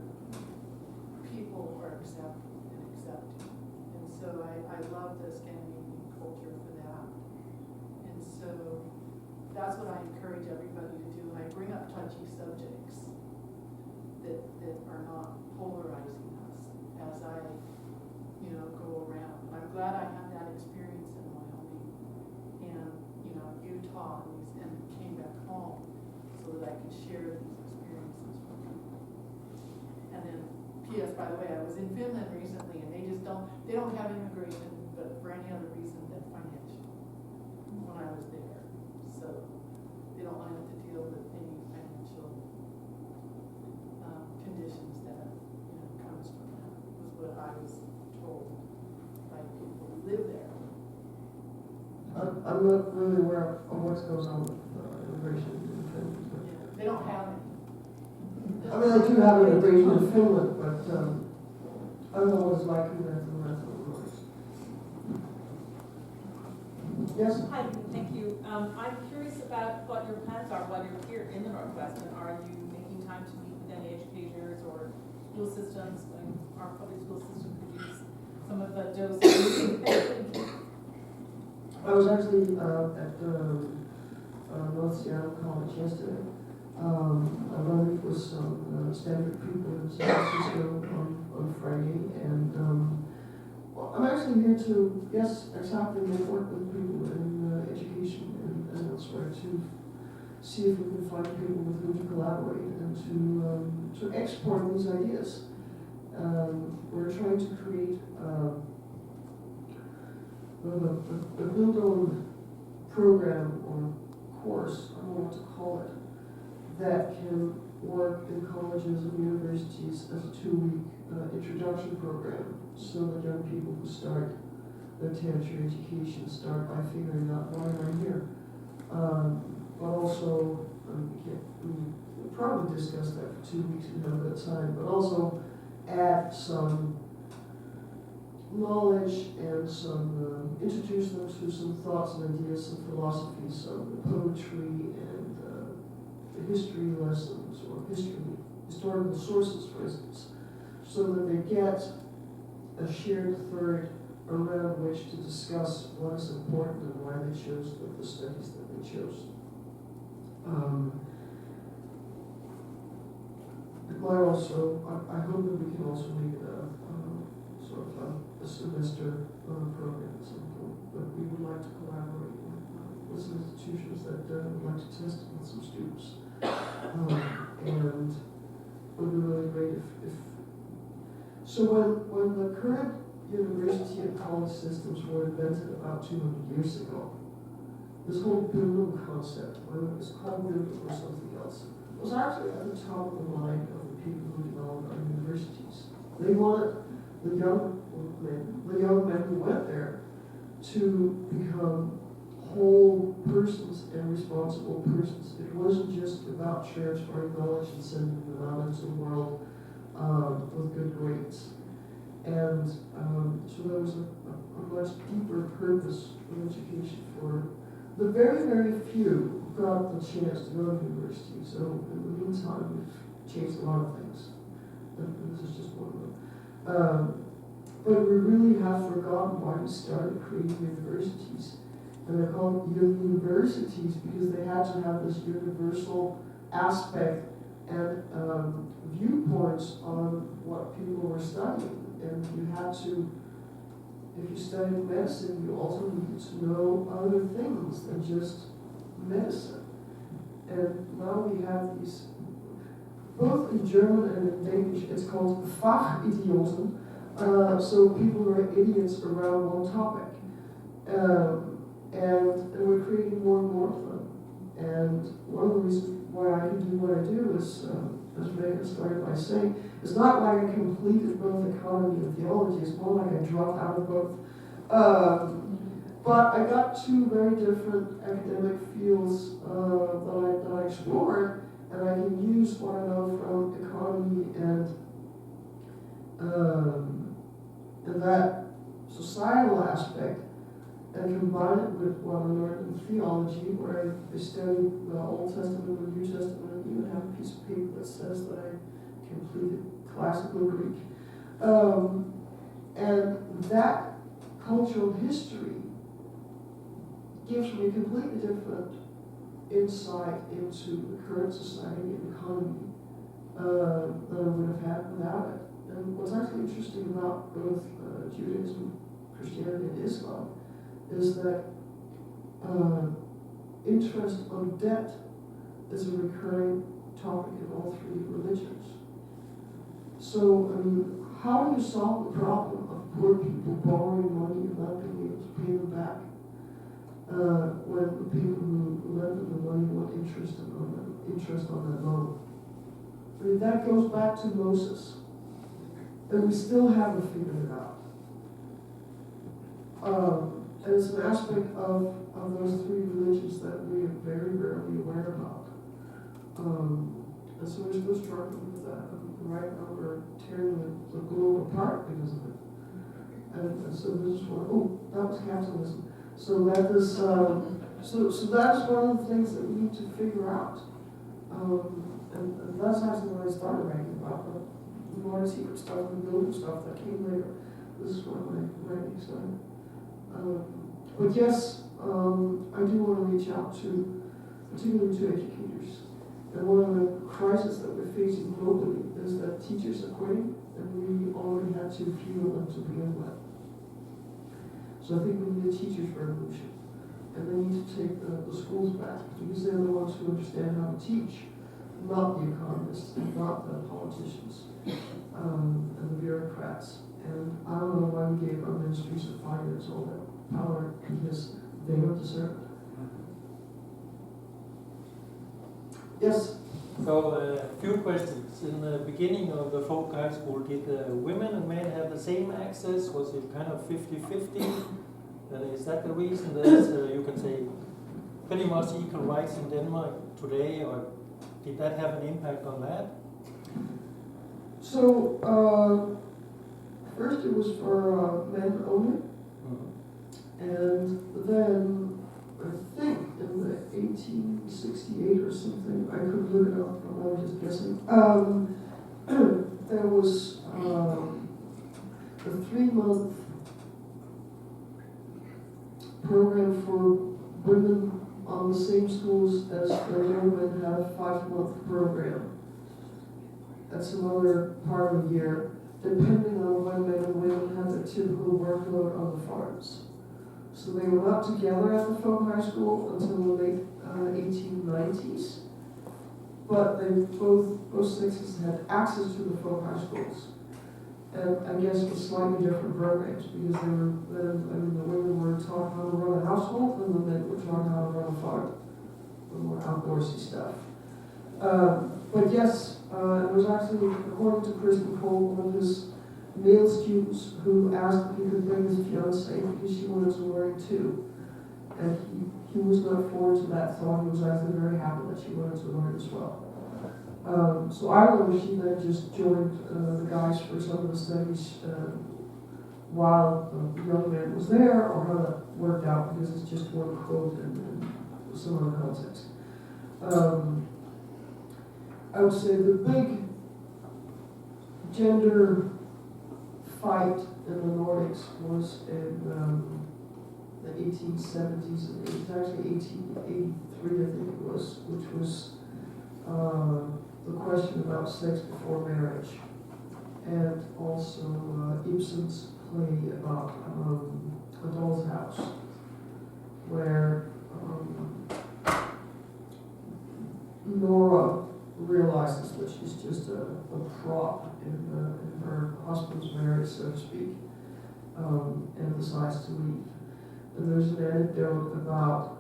Speaker 10: people are accepted and accepting. And so I love the Scandinavian culture for that. And so that's what I encourage everybody to do. And I bring up touchy subjects that are not polarizing us as I, you know, go around. And I'm glad I had that experience in Wyoming and, you know, Utah and came back home so that I could share these experiences with people. And then, P.S. by the way, I was in Finland recently, and they don't have immigration, but for any other reason than financial when I was there. So they don't want to have to deal with any financial conditions that, you know, comes from that, was what I was told by people who live there.
Speaker 4: I'm not really aware of what goes on with immigration in Finland.
Speaker 10: Yeah, they don't have any.
Speaker 4: I mean, I do have immigration in Finland, but I don't know what it's like compared to the rest of the world. Yes?
Speaker 11: Hi, thank you. I'm curious about what your plans are while you're here in the Northwest, and are you making time to meet with any educators or school systems? Our public school system could use some of the doses.
Speaker 4: I was actually at North Seattle College yesterday. I learned with some Stanford people in San Francisco on Friday, and well, I'm actually here to, yes, exactly, work with people in education and elsewhere to see if we can find people with whom to collaborate and to export these ideas. We're trying to create a build-on program or course, I don't know what to call it, that can work in colleges and universities as a 2-week introduction program, so that young people who start their tertiary education start by figuring out why they're here. But also, we'll probably discuss that for 2 weeks and have that time, but also add some knowledge and some, introduce them to some thoughts and ideas, some philosophies, some poetry and the history lessons or historical sources, for instance, so that they get a shared third around which to discuss what is important and why they chose the studies that they chose. It might also, I hope that we can also make it a sort of a semester program at some point, but we would like to collaborate with some institutions that would like to test it with some students. And it would be really great if so when the current university and college systems were invented about 200 years ago, this whole Bildung concept, whether it was called Bildung or something else, was actually at the top of the mind of the people who developed our universities. They wanted the young men who went there to become whole persons and responsible persons. It wasn't just about transferring knowledge and sending them out into the world with good grades. And so there was a much deeper purpose of education for the very, very few who got the chance to go to university. So in the meantime, we've changed a lot of things. And this is just one of them. But we really have forgotten why we started creating universities. And they're called universities because they had to have this universal aspect and viewpoints on what people were studying. And you had to, if you studied medicine, you also needed to know other things than just medicine. And now we have these, both in German and in Danish, it's called Fachidioten. So people who are idiots around one topic. And we're creating more and more of them. And one of the reasons why I can do what I do is, as Megan started by saying, it's not like I completed both economy and theology, it's more like I dropped out of both. But I got two very different academic fields that I explored, and I can use what I know from economy and that societal aspect and combine it with what I learned in theology, where I studied the Old Testament and the New Testament, and even have a piece of paper that says that I completed classical Greek. And that cultural history gives me a completely different insight into the current society and economy than I would have had without it. And what's actually interesting about both Judaism, Christianity, and Islam is that interest on debt is a recurring topic in all three religions. So, I mean, how do you solve the problem of poor people borrowing money and not being able to pay them back when the people who lend them the money want interest on that loan? I mean, that goes back to Moses, and we still haven't figured it out. And it's an aspect of those three religions that we are very rarely aware about. And so we're still struggling with that. And right now we're tearing the globe apart because of it. And so this is one, that was capitalism. So that is, so that's one of the things that we need to figure out. And that's actually what I started writing about, the Nordic Secret stuff and the building stuff that came later. This is one of my writings. But yes, I do want to reach out to, particularly to educators. And one of the crises that we're facing globally is that teachers are quitting, and we already had too few of them to begin with. So I think we need a teachers' revolution. And they need to take the schools back, because they're the ones who understand how to teach, not the economists, and not the politicians, and the bureaucrats. And I don't know why we gave our ministries of finance all that power, because they don't deserve it. Yes?
Speaker 1: So, a few questions. In the beginning of the folk high school, did women and men have the same access? Was it kind of 50-50? And is that the reason that you can say pretty much equal rights in Denmark today, or did that have an impact on that?
Speaker 4: So, first it was for men only, and then I think in the 1868 or something, I could look it up, but I was just guessing, there was a 3-month program for women on the same schools as the women have a 5-month program. That's another part of the year. depending on when men and women had their typical workload on the farms. So they were not together at the folk high school until the late 1890s, but they both sexes had access to the folk high schools. And I guess with slightly different programs, because they were the women were taught how to run a household and the men were taught how to run a farm, the more outdoorsy stuff. But yes, it was actually, according to Kristen Cole, one of his male students who asked if he could bring his fiancée because she wanted to learn too. And he was not foreign to that thought. He was actually very happy that she wanted to learn as well. So I don't know if she then just joined the guys for some of the studies while the young man was there, or how that worked out, because it's just one quote and some other context. I would say the big gender fight in the Nordics was in the 1870s, and it was actually 1883, I think it was, which was the question about sex before marriage, and also Ibsen's play about A Doll's House, where Nora realizes that she's just a prop in her husband's marriage, so to speak, and decides to leave. And there's an anecdote about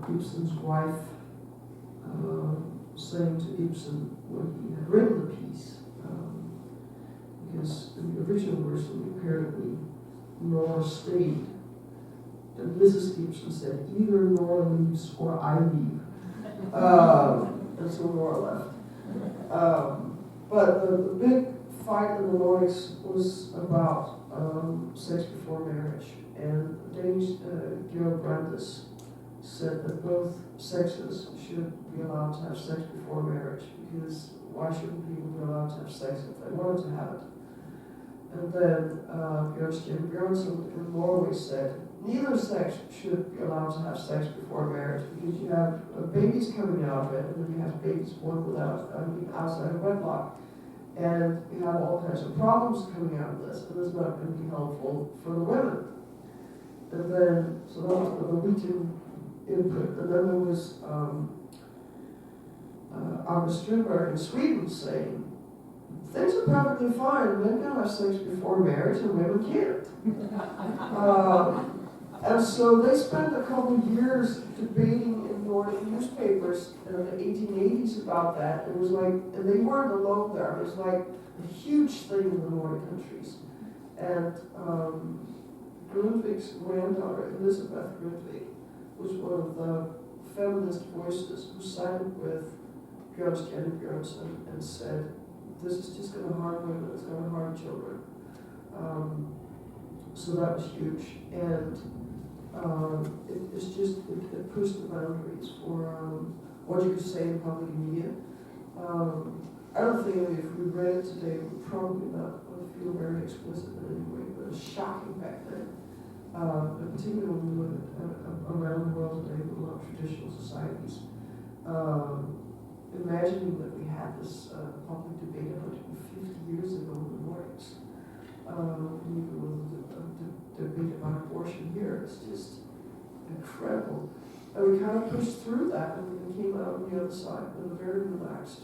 Speaker 4: Ibsen's wife saying to Ibsen when he had written the piece, because in the original version, apparently Nora stayed. And Mrs. Ibsen said, either Nora leaves or I leave. And so Nora left. But the big fight in the Nordics was about sex before marriage. And Danish Georg Brandes said that both sexes should be allowed to have sex before marriage, because why shouldn't people be allowed to have sex if they wanted to have it? And then Bjørnstjerne Bjørnson in Norway said, neither sex should be allowed to have sex before marriage, because you have babies coming out of it, and then you have babies born outside of wedlock, and you have all kinds of problems coming out of this, and it's not going to be helpful for the women. And then, so that was the Norwegian input, and then there was August Strindberg in Sweden saying, things are perfectly fine, men can have sex before marriage and women can't. And so they spent a couple of years debating in Nordic newspapers in the 1880s about that. It was like, and they weren't alone there. It was like a huge thing in the Nordic countries. And Grundtvig's granddaughter, Elizabeth Grundtvig, was one of the feminist voices who sided with Bjørnstjerne Bjørnson and said, this is just going to harm women, it's going to harm children. So that was huge. And it pushed the boundaries for what you could say in public media. I don't think if we read it today, we would probably not feel very explicit in any way, but it's shocking back then. Particularly when we look at around the world today with a lot of traditional societies. Imagining that we had this public debate 150 years ago in the Nordics, even with the debate about abortion here, it's just incredible. And we kind of pushed through that and came out on the other side with a very relaxed,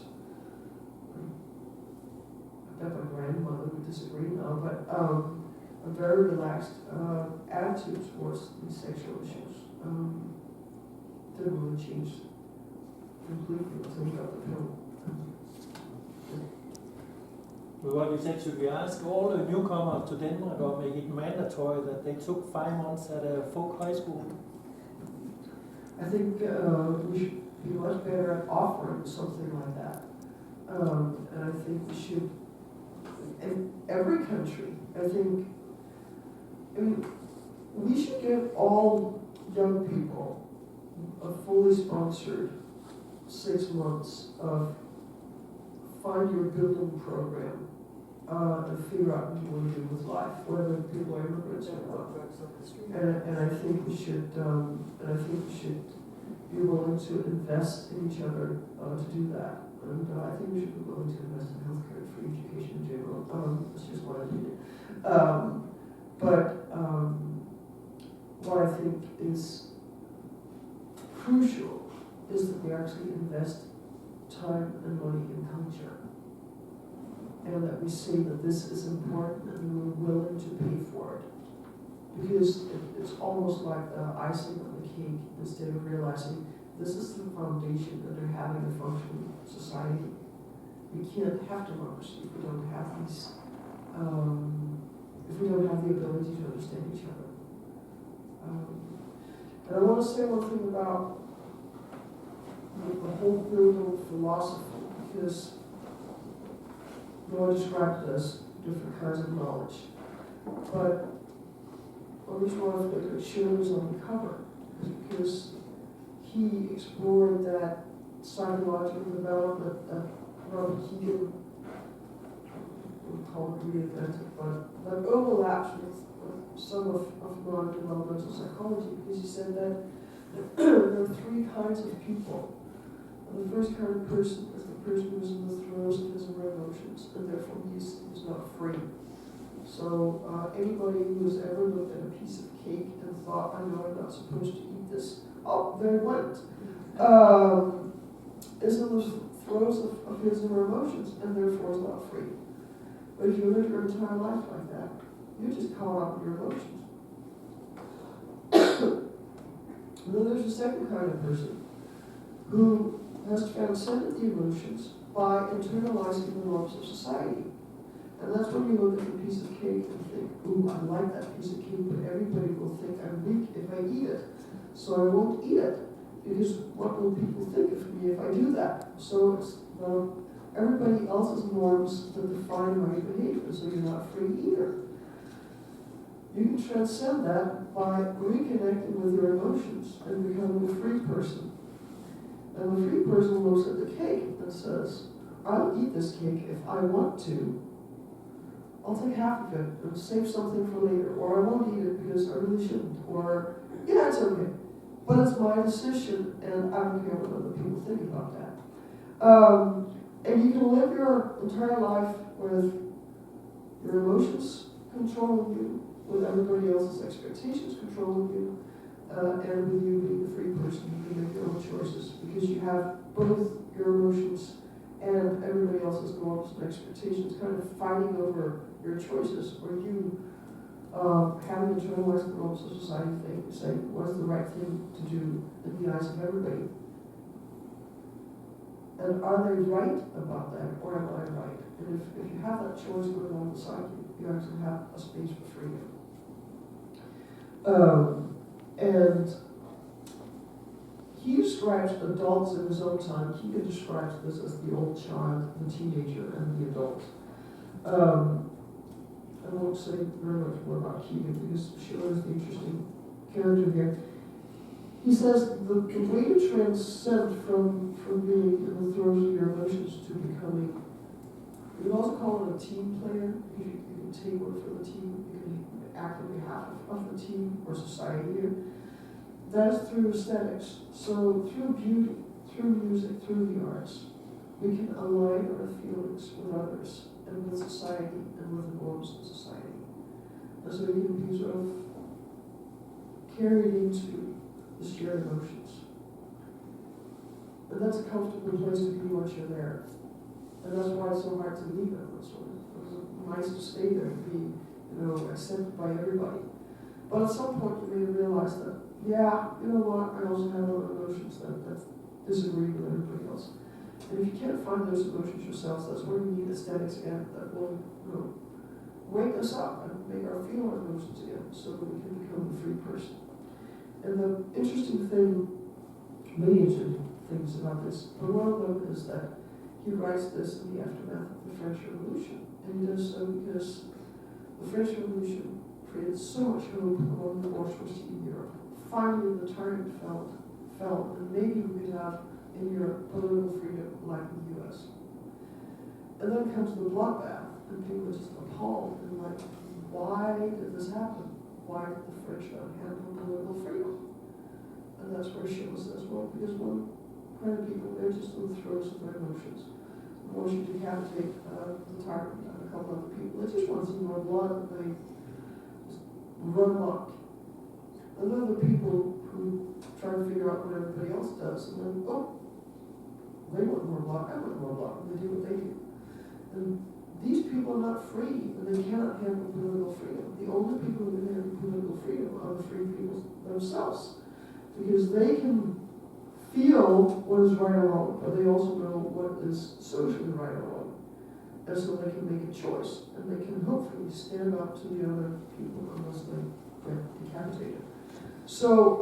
Speaker 4: I bet my grandmother would disagree now, but a very relaxed attitude towards these sexual issues. Didn't really change completely until we got the pill.
Speaker 1: What we said, should we ask all the newcomers to Denmark or make it mandatory that they took 5 months at a folk high school?
Speaker 4: I think we should be much better at offering something like that. And I think we should, in every country, I mean, we should give all young people a fully sponsored 6 months of find your building program and figure out what you want to do with life, whether people are immigrants or not. And I think we should be willing to invest in each other to do that. And I think we should be willing to invest in healthcare and free education in general. That's just my opinion. What I think is crucial is that we actually invest time and money in culture. And that we say that this is important and we're willing to pay for it. Because it's almost like the icing on the cake instead of realizing this is the foundation that they're having a functioning society. We can't have democracy if we don't have these, if we don't have the ability to understand each other. And I want to say one thing about the whole building philosophy, because Noah described it as different kinds of knowledge. But one reason why I think it shows on the cover is because he explored that psychological development that Robert Keegan would call it reinvented, but that overlaps with some of modern developmental psychology, because he said that there are three kinds of people. And the first kind of person is the person who's in the throes of his or her emotions, and therefore he's not free. So anybody who has ever looked at a piece of cake and thought, I know I'm not supposed to eat this, oh, there it went, is in the throes of his or her emotions, and therefore is not free. But if you live your entire life like that, you're just caught up in your emotions. And then there's a second kind of person who has transcended the emotions by internalizing the norms of society. And that's when you look at the piece of cake and think, ooh, I like that piece of cake, but everybody will think I'm weak if I eat it. So I won't eat it, because what will people think of me if I do that? So it's everybody else's norms that define my behavior, so you're not free either. You can transcend that by reconnecting with your emotions and becoming a free person. And the free person looks at the cake and says, I'll eat this cake if I want to. I'll take half of it and save something for later. Or I won't eat it because I really shouldn't. Or, yeah, it's okay. But it's my decision, and I don't care what other people think about that. And you can live your entire life with your emotions controlling you, with everybody else's expectations controlling you, and with you being a free person. You can make your own choices because you have both your emotions and everybody else's norms and expectations kind of fighting over your choices, or you having internalized the norms of society thing, saying what is the right thing to do in the eyes of everybody. And are they right about that, or am I right? And if you have that choice going on inside you, you actually have a space for freedom. And he describes adults in his own time. Keegan describes this as the old child, the teenager, and the adult. I won't say very much more about Keegan because Sheila is the interesting character here. He says the way to transcend from being in the throes of your emotions to becoming, you can also call it a team player, because you can take one for the team, you can act on behalf of the team or society here. That's through aesthetics. So through beauty, through music, through the arts, we can align our feelings with others and with society and with the norms of society. And so you can be sort of carried into the shared emotions. And that's a comfortable place to be once you're there. And that's why it's so hard to leave it. It's nice to stay there and be, accepted by everybody. But at some point you may realize that, yeah, you know what, I also have other emotions that disagree with everybody else. And if you can't find those emotions yourselves, that's where we need aesthetics again that will, wake us up and make our feel our emotions again so that we can become a free person. And the interesting thing, many interesting things about this, but one of them is that he writes this in the aftermath of the French Revolution. And he does so because the French Revolution created so much hope among the bourgeoisie in Europe. Finally, the tyrant fell, and maybe we could have in Europe political freedom like in the US. And then comes the bloodbath, and people are just appalled and like, why did this happen? Why did the French not handle political freedom? And And that's where Sheila says, well, because one kind of people, they're just in the throes of their emotions. Once you decapitate the target and a couple other people, they just want to see more blood, and they just run amok. And other people who try to figure out what everybody else does, and then, oh, they want more blood, I want more blood, and they do what they do. And these people are not free, and they cannot handle political freedom. The only people who can handle political freedom are the free people themselves, because they can feel what is right or wrong, but they also know what is socially right or wrong. And so they can make a choice, and they can hopefully stand up to the other people unless they get decapitated. So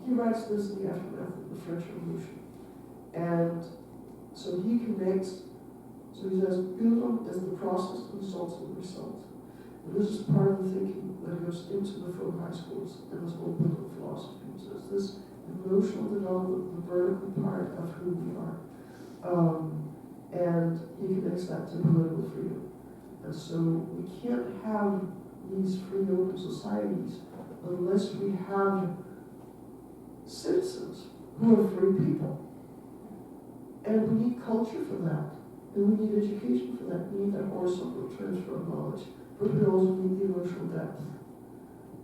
Speaker 4: he writes this in the aftermath of the French Revolution. And so he connects, so he says, Bildung is the process and results of the result. And this is part of the thinking that goes into the folk high schools and this whole Bildung philosophy. He says this emotional development, the vertical part of who we are. And he connects that to political freedom. And so we can't have these free open societies unless we have citizens who are free people. And we need culture for that. And we need education for that. We need that horizontal transfer of knowledge. But we also need the emotional depth.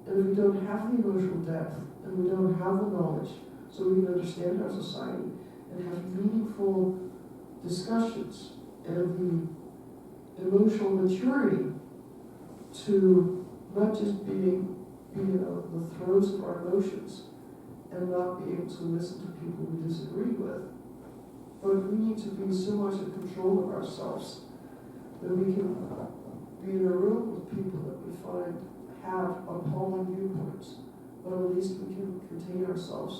Speaker 4: And if we don't have the emotional depth, and we don't have the knowledge, so we can understand our society and have meaningful discussions and the emotional maturity to not just be the throes of our emotions and not be able to listen to people we disagree with. But we need to be so much in control of ourselves that we can be in a room with people that we find have appalling viewpoints, but at least we can contain ourselves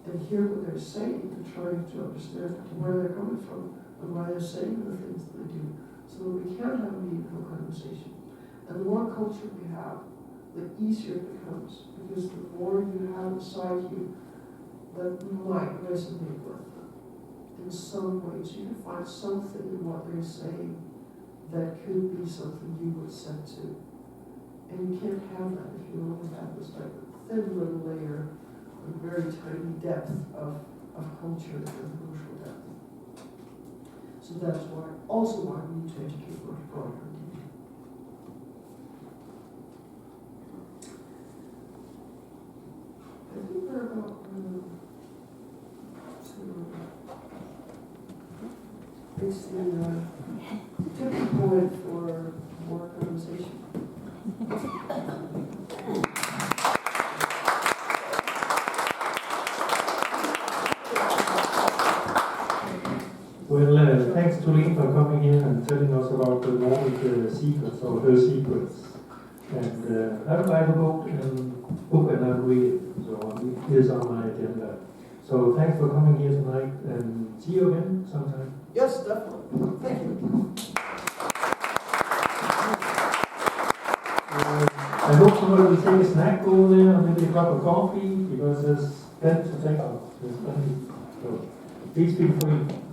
Speaker 4: and hear what they're saying and try to understand where they're coming from and why they're saying the things that they do, so that we can have a meaningful conversation. And the more culture we have, the easier it becomes, because the more you have inside you that might resonate with them in some ways. You can find something in what they're saying that could be something you would send to. And you can't have that if you only have this like thin little layer, a very tiny depth of culture and emotional depth. So that's why, also why we need to educate much broader. I think we're about it's the tipping point for more conversation.
Speaker 1: Well, thanks to Lene for coming here and telling us about the Nordic secrets or her secrets. And I would like to go and book and I'll read it. So it is on my agenda. So thanks for coming here tonight and see you again sometime.
Speaker 4: Yes, definitely. Thank you.
Speaker 1: I hope somebody will take a snack over there or maybe a cup of coffee because there's plenty to take off. There's plenty. So please feel free.